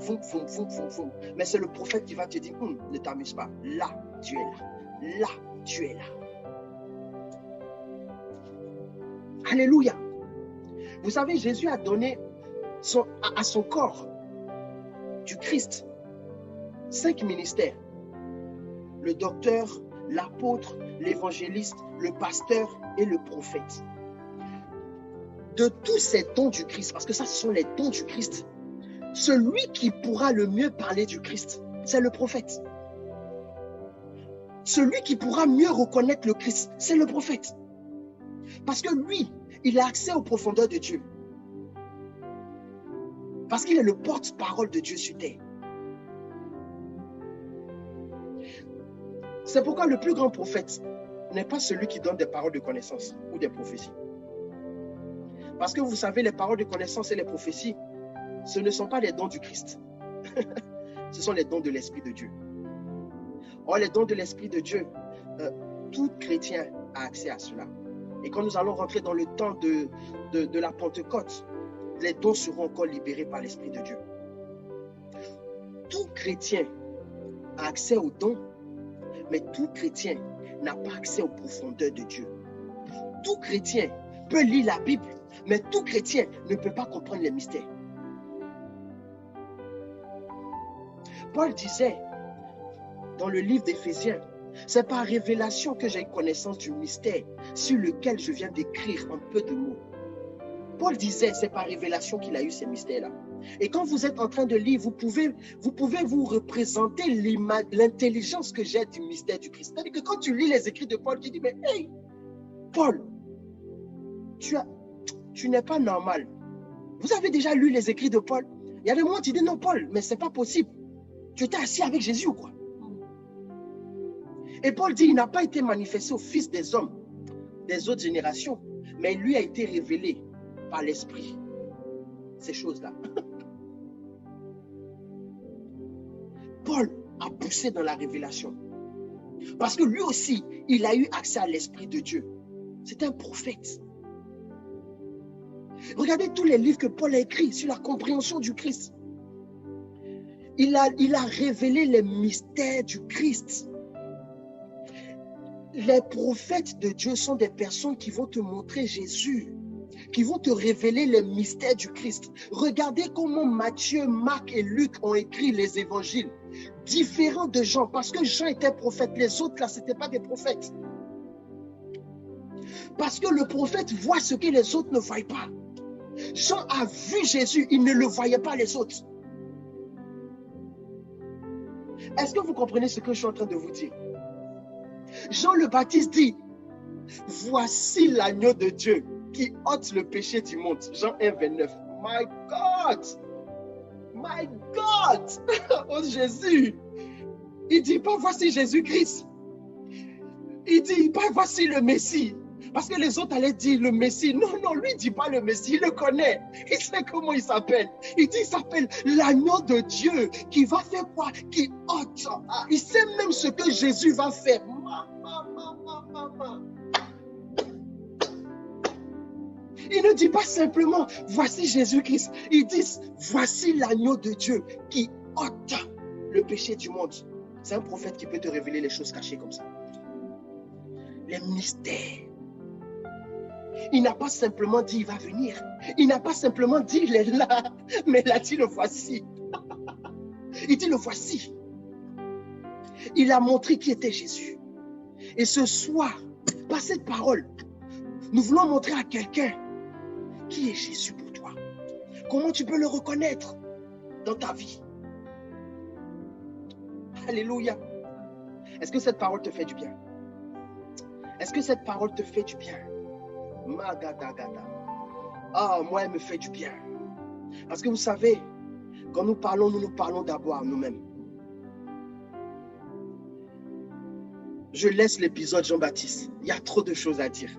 mais c'est le prophète qui va te dire, ne t'amuse pas, là, tu es là. Là, tu es là. Alléluia. Vous savez, Jésus a donné à son corps du Christ 5 ministères. Le docteur, l'apôtre, l'évangéliste, le pasteur et le prophète. De tous ces dons du Christ, parce que ça, ce sont les dons du Christ, celui qui pourra le mieux parler du Christ, c'est le prophète. Celui qui pourra mieux reconnaître le Christ, c'est le prophète. Parce que lui, Il a accès aux profondeurs de Dieu. Parce qu'il est le porte-parole de Dieu sur terre. C'est pourquoi le plus grand prophète n'est pas celui qui donne des paroles de connaissance ou des prophéties. Parce que vous savez, les paroles de connaissance et les prophéties, ce ne sont pas les dons du Christ. Ce sont les dons de l'Esprit de Dieu. Or, les dons de l'Esprit de Dieu, tout chrétien a accès à cela. Et quand nous allons rentrer dans le temps de la Pentecôte, les dons seront encore libérés par l'Esprit de Dieu. Tout chrétien a accès aux dons, mais tout chrétien n'a pas accès aux profondeurs de Dieu. Tout chrétien peut lire la Bible, mais tout chrétien ne peut pas comprendre les mystères. Paul disait dans le livre d'Éphésiens, c'est par révélation que j'ai connaissance du mystère sur lequel je viens d'écrire un peu de mots. Paul disait, c'est par révélation qu'il a eu ces mystères-là. Et quand vous êtes en train de lire, vous pouvez vous représenter l'intelligence que j'ai du mystère du Christ. C'est-à-dire que quand tu lis les écrits de Paul, tu dis, mais hey, Paul, tu n'es pas normal. Vous avez déjà lu les écrits de Paul? Il y a des moments où tu dis, non Paul, mais ce n'est pas possible. Tu étais assis avec Jésus ou quoi? Et Paul dit, il n'a pas été manifesté aux fils des hommes des autres générations, mais lui a été révélé par l'Esprit. Ces choses-là. Paul a poussé dans la révélation. Parce que lui aussi, il a eu accès à l'Esprit de Dieu. C'est un prophète. Regardez tous les livres que Paul a écrits sur la compréhension du Christ. Il a révélé les mystères du Christ. Les prophètes de Dieu sont des personnes qui vont te montrer Jésus, qui vont te révéler les mystères du Christ. Regardez comment Matthieu, Marc et Luc ont écrit les évangiles, différents de Jean, parce que Jean était prophète, les autres là, ce n'étaient pas des prophètes. Parce que le prophète voit ce que les autres ne voient pas. Jean a vu Jésus, il ne le voyait pas les autres. Est-ce que vous comprenez ce que je suis en train de vous dire? Jean le Baptiste dit, voici l'agneau de Dieu qui ôte le péché du monde. Jean 1, 29. My God! My God! Oh Jésus! Il dit pas voici Jésus-Christ. Il dit pas voici le Messie. Parce que les autres allaient dire le Messie. Non, non, lui ne dit pas le Messie, il le connaît. Il sait comment il s'appelle. Il dit il s'appelle l'agneau de Dieu qui va faire quoi? Qui ôte. Il sait même ce que Jésus va faire. Il ne dit pas simplement voici Jésus-Christ. Il dit voici l'agneau de Dieu qui ôte le péché du monde. C'est un prophète qui peut te révéler les choses cachées comme ça. Les mystères. Il n'a pas simplement dit il va venir. Il n'a pas simplement dit il est là. Mais il a dit le voici. Il dit le voici. Il a montré qui était Jésus. Et ce soir, par cette parole, nous voulons montrer à quelqu'un qui est Jésus pour toi. Comment tu peux le reconnaître dans ta vie. Alléluia. Est-ce que cette parole te fait du bien? Est-ce que cette parole te fait du bien? Magadagada. Ah, moi, elle me fait du bien. Parce que vous savez, quand nous parlons d'abord à nous-mêmes. Je laisse l'épisode Jean-Baptiste. Il y a trop de choses à dire.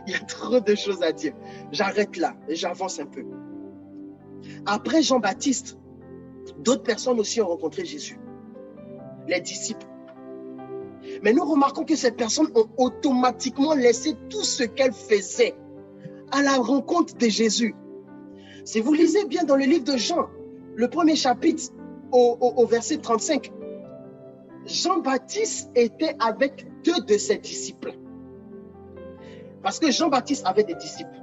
Il y a trop de choses à dire. J'arrête là et j'avance un peu. Après Jean-Baptiste, d'autres personnes aussi ont rencontré Jésus. Les disciples. Mais nous remarquons que ces personnes ont automatiquement laissé tout ce qu'elles faisaient à la rencontre de Jésus. Si vous lisez bien dans le livre de Jean, le premier chapitre au verset 35, Jean-Baptiste était avec deux de ses disciples. Parce que Jean-Baptiste avait des disciples.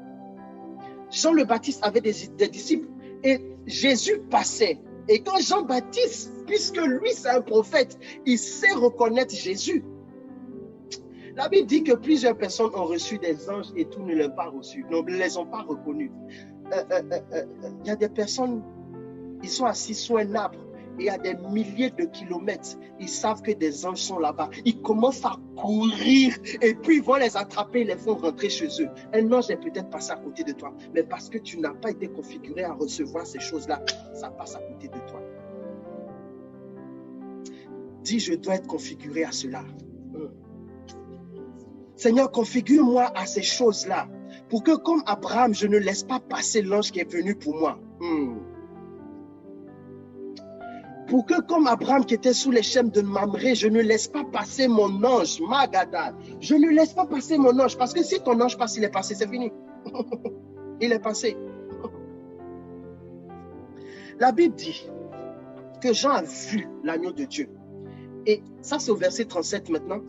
Jean le Baptiste avait des disciples. Et Jésus passait. Et quand Jean-Baptiste, puisque lui c'est un prophète, il sait reconnaître Jésus. La Bible dit que plusieurs personnes ont reçu des anges et tous ne les ont pas reçus, ne les ont pas reconnus. Il y a des personnes, ils sont assis sous un arbre, et à des milliers de kilomètres, ils savent que des anges sont là-bas. Ils commencent à courir et puis ils vont les attraper, ils les font rentrer chez eux. Un ange est peut-être passé à côté de toi, mais parce que tu n'as pas été configuré à recevoir ces choses-là, ça passe à côté de toi. Dis, je dois être configuré à cela. Seigneur, configure-moi à ces choses-là pour que comme Abraham, je ne laisse pas passer l'ange qui est venu pour moi. Pour que comme Abraham qui était sous les chaînes de Mamré, je ne laisse pas passer mon ange, Magada. Je ne laisse pas passer mon ange, parce que si ton ange passe, il est passé, c'est fini. Il est passé. La Bible dit que Jean a vu l'agneau de Dieu. Et ça, c'est au verset 37 maintenant.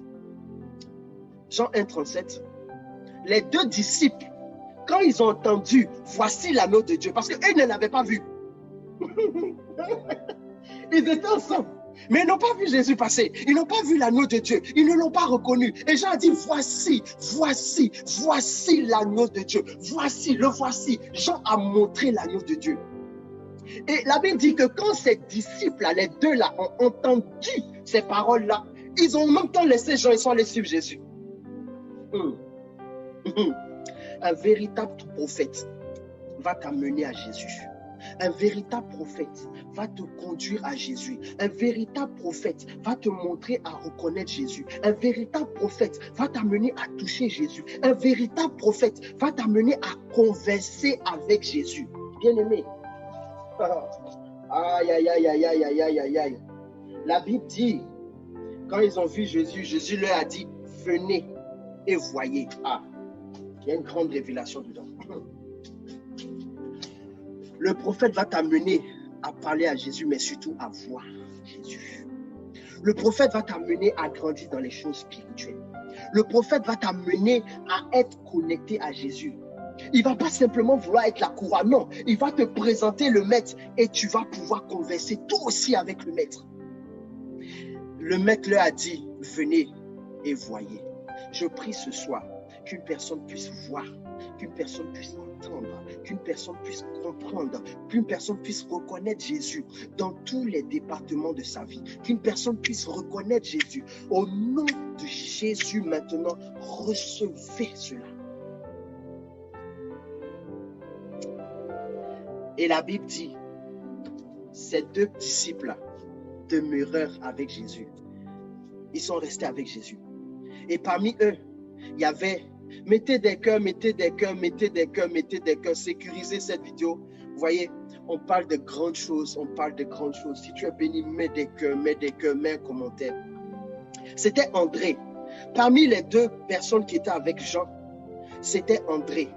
Jean 1, 37. Les deux disciples, quand ils ont entendu, voici l'agneau de Dieu, parce qu'eux ne l'avaient pas vu. Ils étaient ensemble, mais ils n'ont pas vu Jésus passer. Ils n'ont pas vu l'agneau de Dieu. Ils ne l'ont pas reconnu. Et Jean a dit, voici l'agneau de Dieu. Le voici. Jean a montré l'agneau de Dieu. Et la Bible dit que quand ces disciples-là, les deux-là, ont entendu ces paroles-là, ils ont en même temps laissé Jean, ils sont allés suivre Jésus. Un véritable prophète va t'amener à Jésus. Un véritable prophète va te conduire à Jésus. Un véritable prophète va te montrer à reconnaître Jésus. Un véritable prophète va t'amener à toucher Jésus. Un véritable prophète va t'amener à converser avec Jésus. Bien-aimé. Aïe, aïe, aïe, aïe, aïe, aïe, aïe, aïe, aïe. La Bible dit, quand ils ont vu Jésus, Jésus leur a dit, venez et voyez. Ah, il y a une grande révélation dedans. Le prophète va t'amener à parler à Jésus, mais surtout à voir Jésus. Le prophète va t'amener à grandir dans les choses spirituelles. Le prophète va t'amener à être connecté à Jésus. Il ne va pas simplement vouloir être la couronne, non. Il va te présenter le maître et tu vas pouvoir converser toi aussi avec le maître. Le maître leur a dit, venez et voyez. Je prie ce soir qu'une personne puisse voir, qu'une personne puisse entendre, qu'une personne puisse comprendre, qu'une personne puisse reconnaître Jésus dans tous les départements de sa vie, qu'une personne puisse reconnaître Jésus. Au nom de Jésus maintenant, recevez cela. Et la Bible dit, ces deux disciples-là demeurèrent avec Jésus. Ils sont restés avec Jésus. Et parmi eux, il y avait, mettez des cœurs, sécurisez cette vidéo. Vous voyez, on parle de grandes choses, Si tu es béni, mets des cœurs, mets un commentaire. C'était André. Parmi les deux personnes qui étaient avec Jean, c'était André.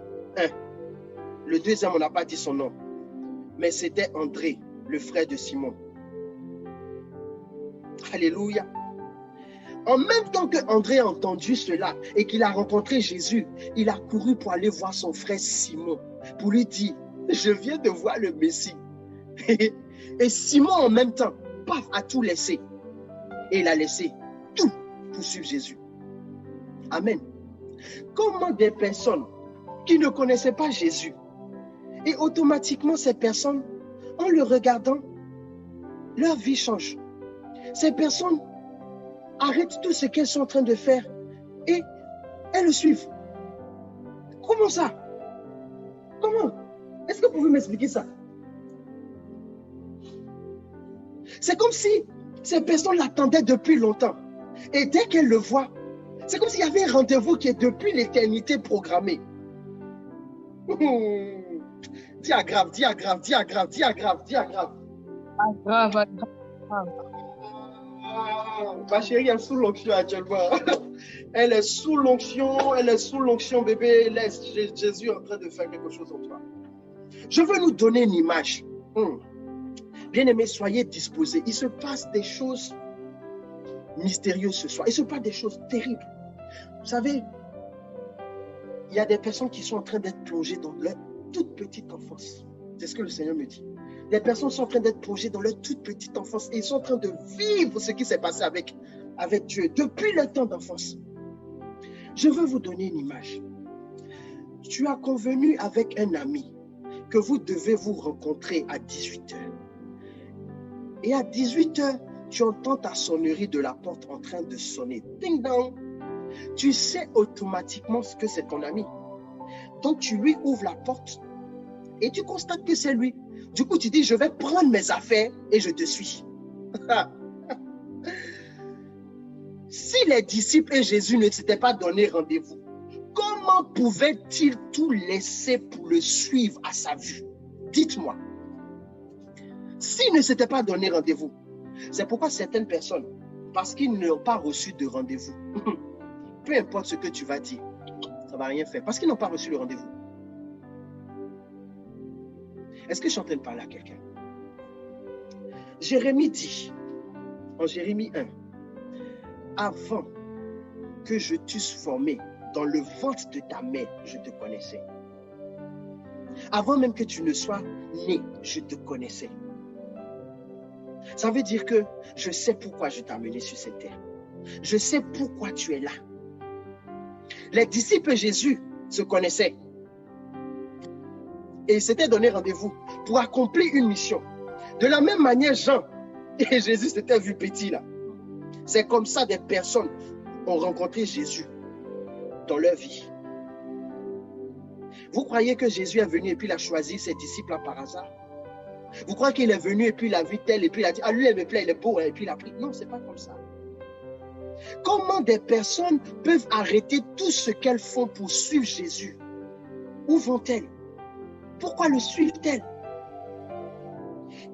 Le deuxième, on n'a pas dit son nom. Mais c'était André, le frère de Simon. Alléluia. En même temps que André a entendu cela et qu'il a rencontré Jésus, il a couru pour aller voir son frère Simon, pour lui dire, je viens de voir le Messie. Et Simon en même temps, paf, a tout laissé. Et il a laissé tout pour suivre Jésus. Amen. Comment des personnes qui ne connaissaient pas Jésus, et automatiquement ces personnes, en le regardant, leur vie change. Ces personnes arrêtent tout ce qu'elles sont en train de faire et elles le suivent. Comment ça? Comment? Est-ce que vous pouvez m'expliquer ça? C'est comme si ces personnes l'attendaient depuis longtemps. Et dès qu'elles le voient, c'est comme s'il y avait un rendez-vous qui est depuis l'éternité programmé. Diagramme. Ma chérie est sous l'onction actuellement. Elle est sous l'onction, bébé. Laisse Jésus en train de faire quelque chose en toi. Je veux nous donner une image. Bien-aimés, soyez disposés. Il se passe des choses mystérieuses ce soir. Il se passe des choses terribles. Vous savez, il y a des personnes qui sont en train d'être plongées dans leur toute petite enfance. C'est ce que le Seigneur me dit. Les personnes sont en train d'être plongées dans leur toute petite enfance et ils sont en train de vivre ce qui s'est passé avec Dieu depuis leur temps d'enfance. Je veux vous donner une image. Tu as convenu avec un ami que vous devez vous rencontrer à 18h. Et à 18h, tu entends ta sonnerie de la porte en train de sonner. Ding dong. Tu sais automatiquement que c'est ton ami. Donc tu lui ouvres la porte et tu constates que c'est lui. Du coup, tu dis, je vais prendre mes affaires et je te suis. Si les disciples et Jésus ne s'étaient pas donné rendez-vous, comment pouvaient-ils tout laisser pour le suivre à sa vue? Dites-moi. S'ils ne s'étaient pas donné rendez-vous, c'est pourquoi certaines personnes, parce qu'ils n'ont pas reçu de rendez-vous, peu importe ce que tu vas dire, ça ne va rien faire, parce qu'ils n'ont pas reçu le rendez-vous. Est-ce que je suis en train de parler à quelqu'un? Jérémie dit, en Jérémie 1, avant que je t'eusse formé dans le ventre de ta mère, je te connaissais. Avant même que tu ne sois né, je te connaissais. Ça veut dire que je sais pourquoi je t'ai amené sur cette terre. Je sais pourquoi tu es là. Les disciples de Jésus se connaissaient. Et ils s'étaient donné rendez-vous pour accomplir une mission. De la même manière, Jean et Jésus s'étaient vus petits là. C'est comme ça des personnes ont rencontré Jésus dans leur vie. Vous croyez que Jésus est venu et puis il a choisi ses disciples là par hasard? Vous croyez qu'il est venu et puis il a vu tel et puis il a dit, ah lui il me plaît, il est beau et puis il a pris? Non, c'est pas comme ça. Comment des personnes peuvent arrêter tout ce qu'elles font pour suivre Jésus? Où vont-elles? Pourquoi le suivent-elles?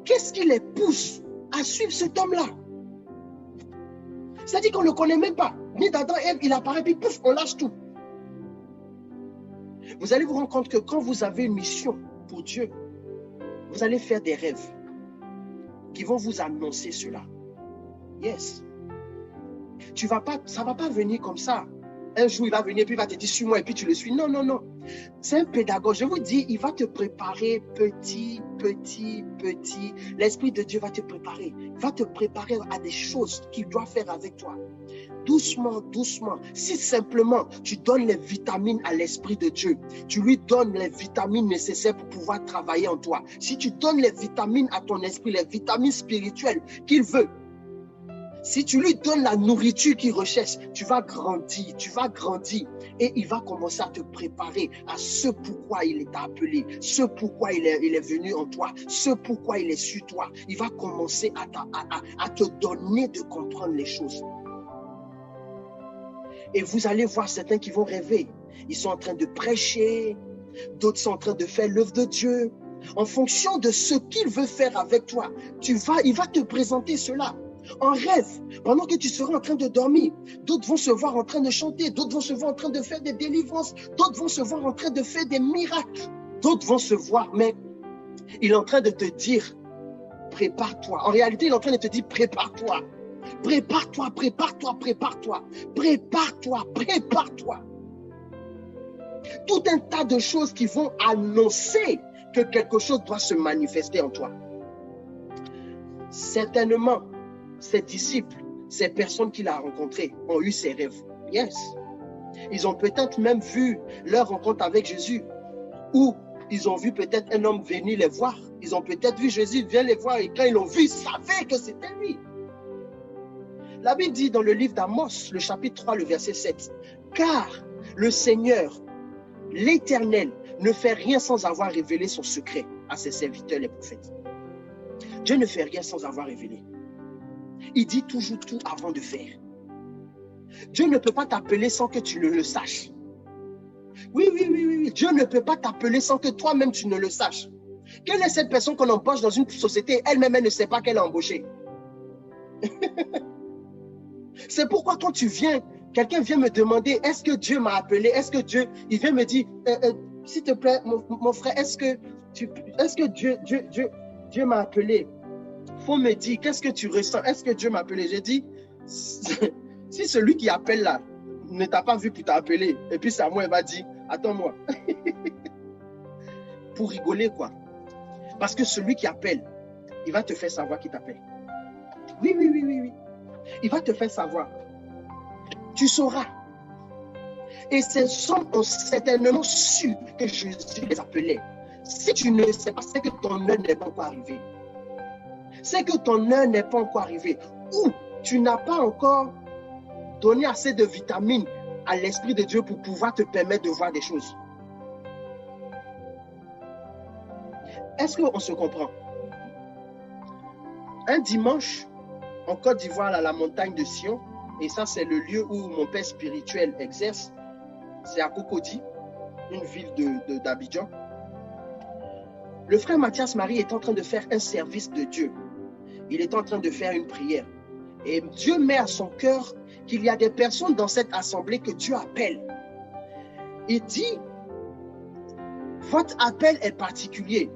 Qu'est-ce qui les pousse à suivre cet homme-là? C'est-à-dire qu'on ne le connaît même pas. Ni d'Adam et Ève, il apparaît, puis pouf, on lâche tout. Vous allez vous rendre compte que quand vous avez une mission pour Dieu, vous allez faire des rêves qui vont vous annoncer cela. Yes. Ça ne va pas venir comme ça. Un jour, il va venir, puis il va te dire, suis-moi, et puis tu le suis. Non, non, non. C'est un pédagogue. Je vous dis, il va te préparer petit. L'Esprit de Dieu va te préparer. Il va te préparer à des choses qu'il doit faire avec toi. Doucement. Si simplement tu donnes les vitamines à l'Esprit de Dieu, tu lui donnes les vitamines nécessaires pour pouvoir travailler en toi. Si tu donnes les vitamines à ton esprit, les vitamines spirituelles qu'il veut, si tu lui donnes la nourriture qu'il recherche, tu vas grandir et il va commencer à te préparer à ce pourquoi il t'a appelé, ce pourquoi il est venu en toi, ce pourquoi il est sur toi. Il va commencer à te donner de comprendre les choses. Et vous allez voir certains qui vont rêver. Ils sont en train de prêcher, d'autres sont en train de faire l'œuvre de Dieu. En fonction de ce qu'il veut faire avec toi, il va te présenter cela. En rêve, pendant que tu seras en train de dormir, d'autres vont se voir en train de chanter, d'autres vont se voir en train de faire des délivrances, d'autres vont se voir en train de faire des miracles, d'autres vont se voir, mais il est en train de te dire, prépare-toi. En réalité, il est en train de te dire, prépare-toi. Prépare-toi. Tout un tas de choses qui vont annoncer que quelque chose doit se manifester en toi. Certainement, ces disciples, ces personnes qu'il a rencontrées ont eu ces rêves. Yes. Ils ont peut-être même vu leur rencontre avec Jésus, ou ils ont vu peut-être un homme venir les voir. Ils ont peut-être vu Jésus venir les voir et quand ils l'ont vu, ils savaient que c'était lui. La Bible dit dans le livre d'Amos, le chapitre 3, le verset 7, « Car le Seigneur, l'Éternel, ne fait rien sans avoir révélé son secret à ses serviteurs les prophètes. » Dieu ne fait rien sans avoir révélé. Il dit toujours tout avant de faire. Dieu ne peut pas t'appeler sans que tu ne le saches. Oui. Dieu ne peut pas t'appeler sans que toi-même tu ne le saches. Quelle est cette personne qu'on embauche dans une société, elle-même elle ne sait pas qu'elle a embauché? C'est pourquoi quand tu viens, quelqu'un vient me demander, est-ce que Dieu m'a appelé? Est-ce que Dieu, il vient me dire, s'il te plaît, mon frère, est-ce que Dieu m'a appelé? Faut me dire, qu'est-ce que tu ressens? Est-ce que Dieu m'a appelé? J'ai dit, si celui qui appelle là ne t'a pas vu pour t'appeler, et puis c'est à moi, il va dire, attends-moi. Pour rigoler, quoi. Parce que celui qui appelle, il va te faire savoir qu'il t'appelle. Oui. Il va te faire savoir. Tu sauras. Et ces hommes ont certainement su que Jésus les appelait. Si tu ne sais pas, c'est que ton heure n'est pas encore arrivée. c'est que ton heure n'est pas encore arrivée. Ou tu n'as pas encore donné assez de vitamines à l'Esprit de Dieu pour pouvoir te permettre de voir des choses. Est-ce qu'on se comprend? Un dimanche, en Côte d'Ivoire, à la montagne de Sion, et ça c'est le lieu où mon père spirituel exerce, c'est à Cocody, une ville d'Abidjan. Le frère Mathias Marie est en train de faire un service de Dieu. Il est en train de faire une prière. Et Dieu met à son cœur qu'il y a des personnes dans cette assemblée que Dieu appelle. Il dit, votre appel est particulier.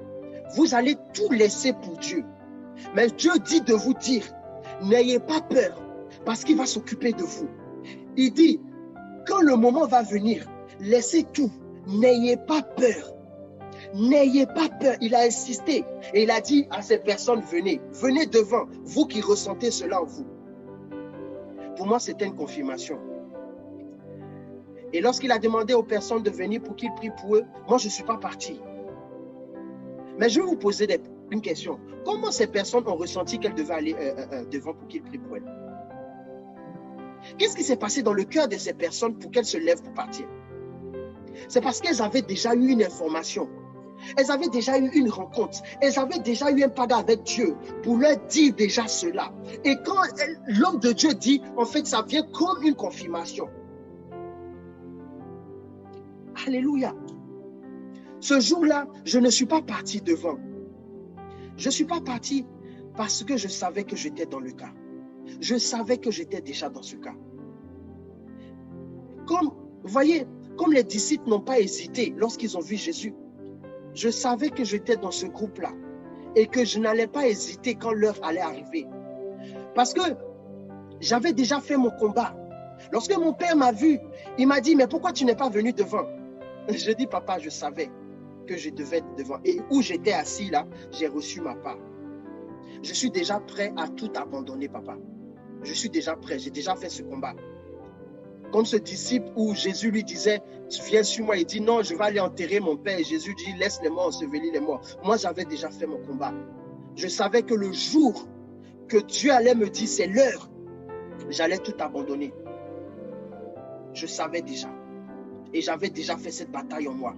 Vous allez tout laisser pour Dieu. Mais Dieu dit de vous dire, n'ayez pas peur, parce qu'il va s'occuper de vous. Il dit, quand le moment va venir, laissez tout, n'ayez pas peur. N'ayez pas peur. Il a insisté et il a dit à ces personnes, venez, venez devant, vous qui ressentez cela en vous. Pour moi, c'était une confirmation. Et lorsqu'il a demandé aux personnes de venir pour qu'il prie pour eux, moi, je ne suis pas parti. Mais je vais vous poser une question. Comment ces personnes ont ressenti qu'elles devaient aller devant pour qu'il prie pour elles? Qu'est-ce qui s'est passé dans le cœur de ces personnes pour qu'elles se lèvent pour partir? C'est parce qu'elles avaient déjà eu une information. Elles avaient déjà eu une rencontre. Elles avaient déjà eu un pacte avec Dieu pour leur dire déjà cela. Et quand l'homme de Dieu dit, en fait, ça vient comme une confirmation. Alléluia. Ce jour-là, je ne suis pas parti devant. Je ne suis pas parti parce que je savais que j'étais dans le cas. Je savais que j'étais déjà dans ce cas. Comme, vous voyez, comme les disciples n'ont pas hésité lorsqu'ils ont vu Jésus, je savais que j'étais dans ce groupe-là et que je n'allais pas hésiter quand l'heure allait arriver. Parce que j'avais déjà fait mon combat. Lorsque mon père m'a vu, il m'a dit, mais pourquoi tu n'es pas venu devant? Je dis, papa, je savais que je devais être devant. Et où j'étais assis là, j'ai reçu ma part. Je suis déjà prêt à tout abandonner, papa. Je suis déjà prêt, j'ai déjà fait ce combat. Comme ce disciple où Jésus lui disait, viens sur moi, il dit non, je vais aller enterrer mon père. Et Jésus dit, laisse les morts ensevelir les morts. Moi, j'avais déjà fait mon combat. Je savais que le jour que Dieu allait me dire, c'est l'heure, j'allais tout abandonner. Je savais déjà. Et j'avais déjà fait cette bataille en moi.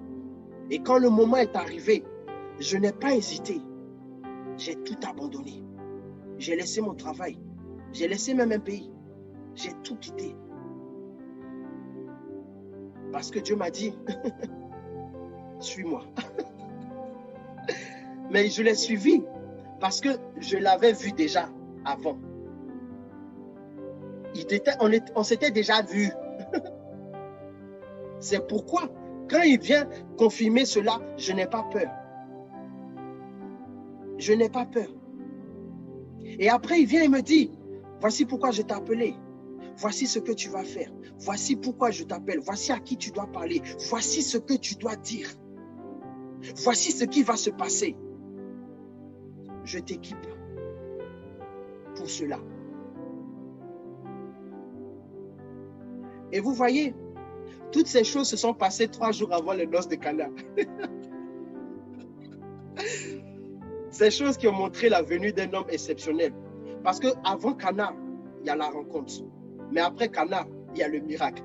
Et quand le moment est arrivé, je n'ai pas hésité. J'ai tout abandonné. J'ai laissé mon travail. J'ai laissé même un pays. J'ai tout quitté. Parce que Dieu m'a dit, suis-moi. Mais je l'ai suivi parce que je l'avais vu déjà avant. On s'était déjà vu. C'est pourquoi, quand il vient confirmer cela, je n'ai pas peur. Je n'ai pas peur. Et après, il vient et me dit, voici pourquoi je t'ai appelé. Voici ce que tu vas faire. Voici pourquoi je t'appelle. Voici à qui tu dois parler. Voici ce que tu dois dire. Voici ce qui va se passer. Je t'équipe pour cela. Et vous voyez, toutes ces choses se sont passées 3 jours avant les noces de Cana. Ces choses qui ont montré la venue d'un homme exceptionnel. Parce qu'avant Cana, il y a la rencontre. Mais après Cana, il y a le miracle.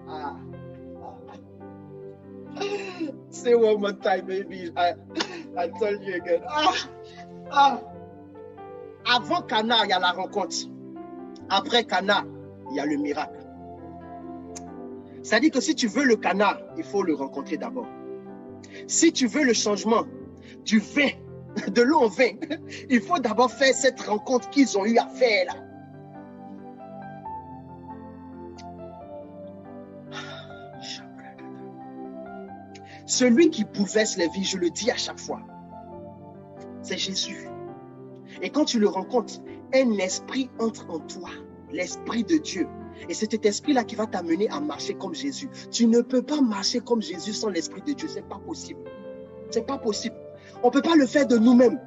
Say one more time, baby. I told you again. Avant Cana, il y a la rencontre. Après Cana, il y a le miracle. C'est-à-dire que si tu veux le Cana, il faut le rencontrer d'abord. Si tu veux le changement du vin, de l'eau en vin, il faut d'abord faire cette rencontre qu'ils ont eu à faire là. Celui qui bouleverse les vies, je le dis à chaque fois, c'est Jésus. Et quand tu le rencontres, un esprit entre en toi, l'esprit de Dieu. Et c'est cet esprit-là qui va t'amener à marcher comme Jésus. Tu ne peux pas marcher comme Jésus sans l'esprit de Dieu. Ce n'est pas possible. Ce n'est pas possible. On ne peut pas le faire de nous-mêmes.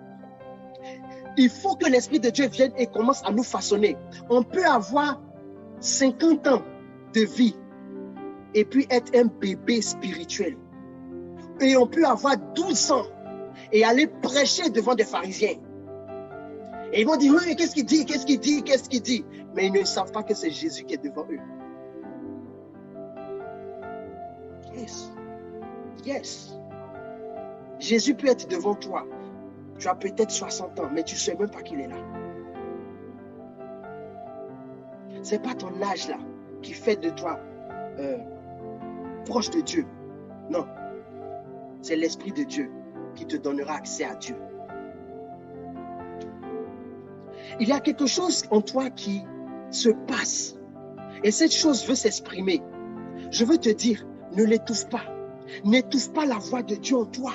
Il faut que l'esprit de Dieu vienne et commence à nous façonner. On peut avoir 50 ans de vie et puis être un bébé spirituel. Et on peut avoir 12 ans et aller prêcher devant des pharisiens. Et ils vont dire, oui, qu'est-ce qu'il dit, qu'est-ce qu'il dit, qu'est-ce qu'il dit? Mais ils ne savent pas que c'est Jésus qui est devant eux. Yes. Yes. Jésus peut être devant toi. Tu as peut-être 60 ans, mais tu ne sais même pas qu'il est là. Ce n'est pas ton âge là qui fait de toi proche de Dieu. Non. C'est l'Esprit de Dieu qui te donnera accès à Dieu. Il y a quelque chose en toi qui se passe. Et cette chose veut s'exprimer. Je veux te dire, ne l'étouffe pas. N'étouffe pas la voix de Dieu en toi.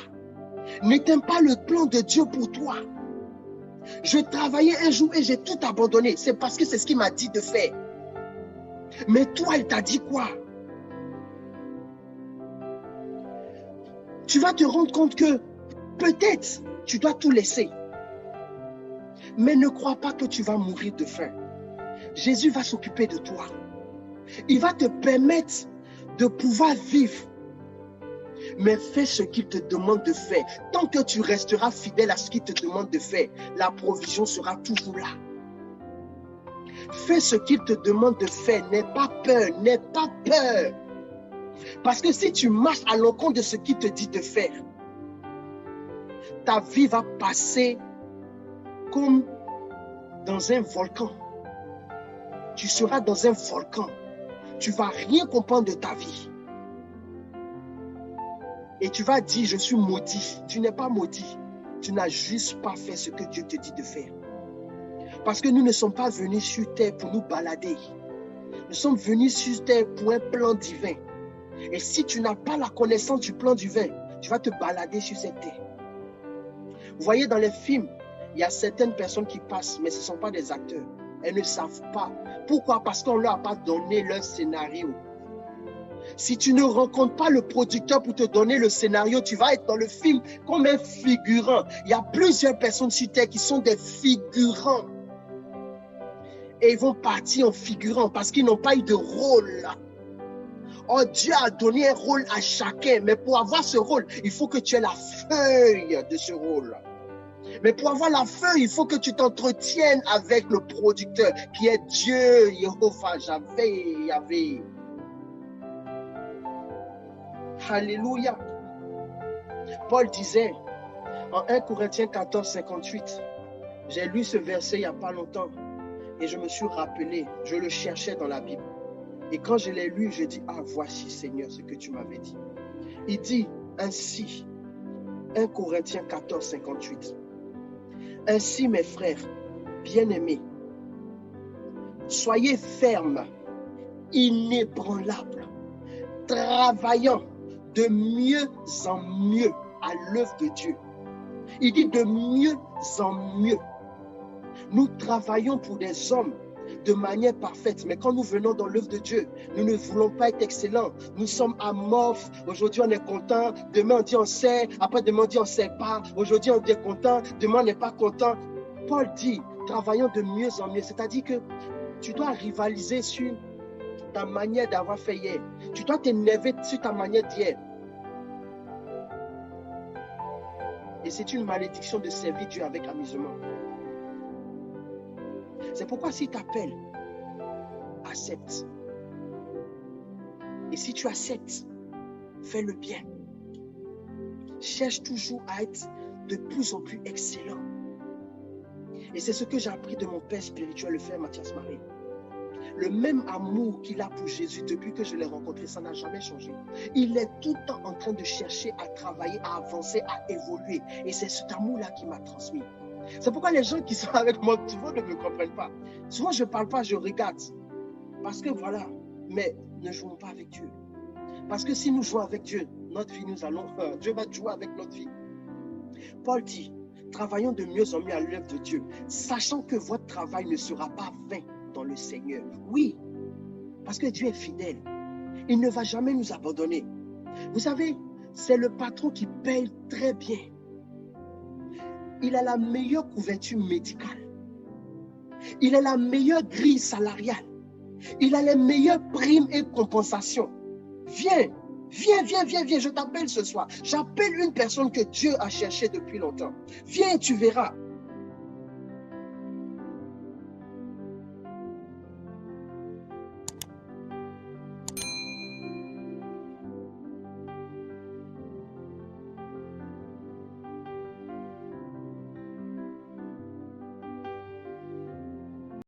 N'éteins pas le plan de Dieu pour toi. Je travaillais un jour et j'ai tout abandonné. C'est parce que c'est ce qu'il m'a dit de faire. Mais toi, il t'a dit quoi? Tu vas te rendre compte que peut-être tu dois tout laisser. Mais ne crois pas que tu vas mourir de faim. Jésus va s'occuper de toi. Il va te permettre de pouvoir vivre. Mais fais ce qu'il te demande de faire. Tant que tu resteras fidèle à ce qu'il te demande de faire, la provision sera toujours là. Fais ce qu'il te demande de faire. N'aie pas peur, n'aie pas peur. Parce que si tu marches à l'encontre de ce qu'il te dit de faire, ta vie va passer comme dans un volcan. Tu seras dans un volcan. Tu ne vas rien comprendre de ta vie. Et tu vas dire, je suis maudit. Tu n'es pas maudit. Tu n'as juste pas fait ce que Dieu te dit de faire. Parce que nous ne sommes pas venus sur terre pour nous balader. Nous sommes venus sur terre pour un plan divin. Et si tu n'as pas la connaissance du plan divin, tu vas te balader sur cette terre. Vous voyez dans les films, il y a certaines personnes qui passent, mais ce ne sont pas des acteurs. Elles ne savent pas. Pourquoi? Parce qu'on ne leur a pas donné leur scénario. Si tu ne rencontres pas le producteur pour te donner le scénario, tu vas être dans le film comme un figurant. Il y a plusieurs personnes sur terre qui sont des figurants. Et ils vont partir en figurant parce qu'ils n'ont pas eu de rôle. Oh, Dieu a donné un rôle à chacun. Mais pour avoir ce rôle, il faut que tu aies la feuille de ce rôle. Mais pour avoir la feuille, il faut que tu t'entretiennes avec le producteur qui est Dieu, Jéhovah, Yahvé. Alléluia. Paul disait en 1 Corinthiens 14, 58, j'ai lu ce verset il n'y a pas longtemps et je me suis rappelé, je le cherchais dans la Bible. Et quand je l'ai lu, j'ai dit, ah, voici Seigneur ce que tu m'avais dit. Il dit ainsi, 1 Corinthiens 14, 58, ainsi mes frères, bien-aimés, soyez fermes, inébranlables, travaillant de mieux en mieux à l'œuvre de Dieu. Il dit de mieux en mieux. Nous travaillons pour des hommes de manière parfaite, mais quand nous venons dans l'œuvre de Dieu, nous ne voulons pas être excellents. Nous sommes amorphes. Aujourd'hui, on est content. Demain, on dit on sait. Après, demain, on dit on ne sait pas. Aujourd'hui, on est content. Demain, on n'est pas content. Paul dit, travaillons de mieux en mieux. C'est-à-dire que tu dois rivaliser sur ta manière d'avoir fait hier. Tu dois t'énerver sur ta manière d'hier. Et c'est une malédiction de servir Dieu avec amusement. C'est pourquoi s'il t'appelle, accepte. Et si tu acceptes, fais le bien. Cherche toujours à être de plus en plus excellent. Et c'est ce que j'ai appris de mon père spirituel, le frère Mathias Marie. Le même amour qu'il a pour Jésus depuis que je l'ai rencontré, ça n'a jamais changé. Il est tout le temps en train de chercher à travailler, à avancer, à évoluer. Et c'est cet amour-là qui m'a transmis. C'est pourquoi les gens qui sont avec moi, souvent ne me comprennent pas. Souvent, je ne parle pas, je regarde. Parce que voilà, mais ne jouons pas avec Dieu. Parce que si nous jouons avec Dieu, notre vie, Dieu va jouer avec notre vie. Paul dit, travaillons de mieux en mieux à l'œuvre de Dieu, sachant que votre travail ne sera pas vain dans le Seigneur. Oui, parce que Dieu est fidèle. Il ne va jamais nous abandonner. Vous savez, c'est le patron qui paye très bien. Il a la meilleure couverture médicale. Il a la meilleure grille salariale. Il a les meilleures primes et compensations. Viens, je t'appelle ce soir. J'appelle une personne que Dieu a cherchée depuis longtemps. Viens et tu verras.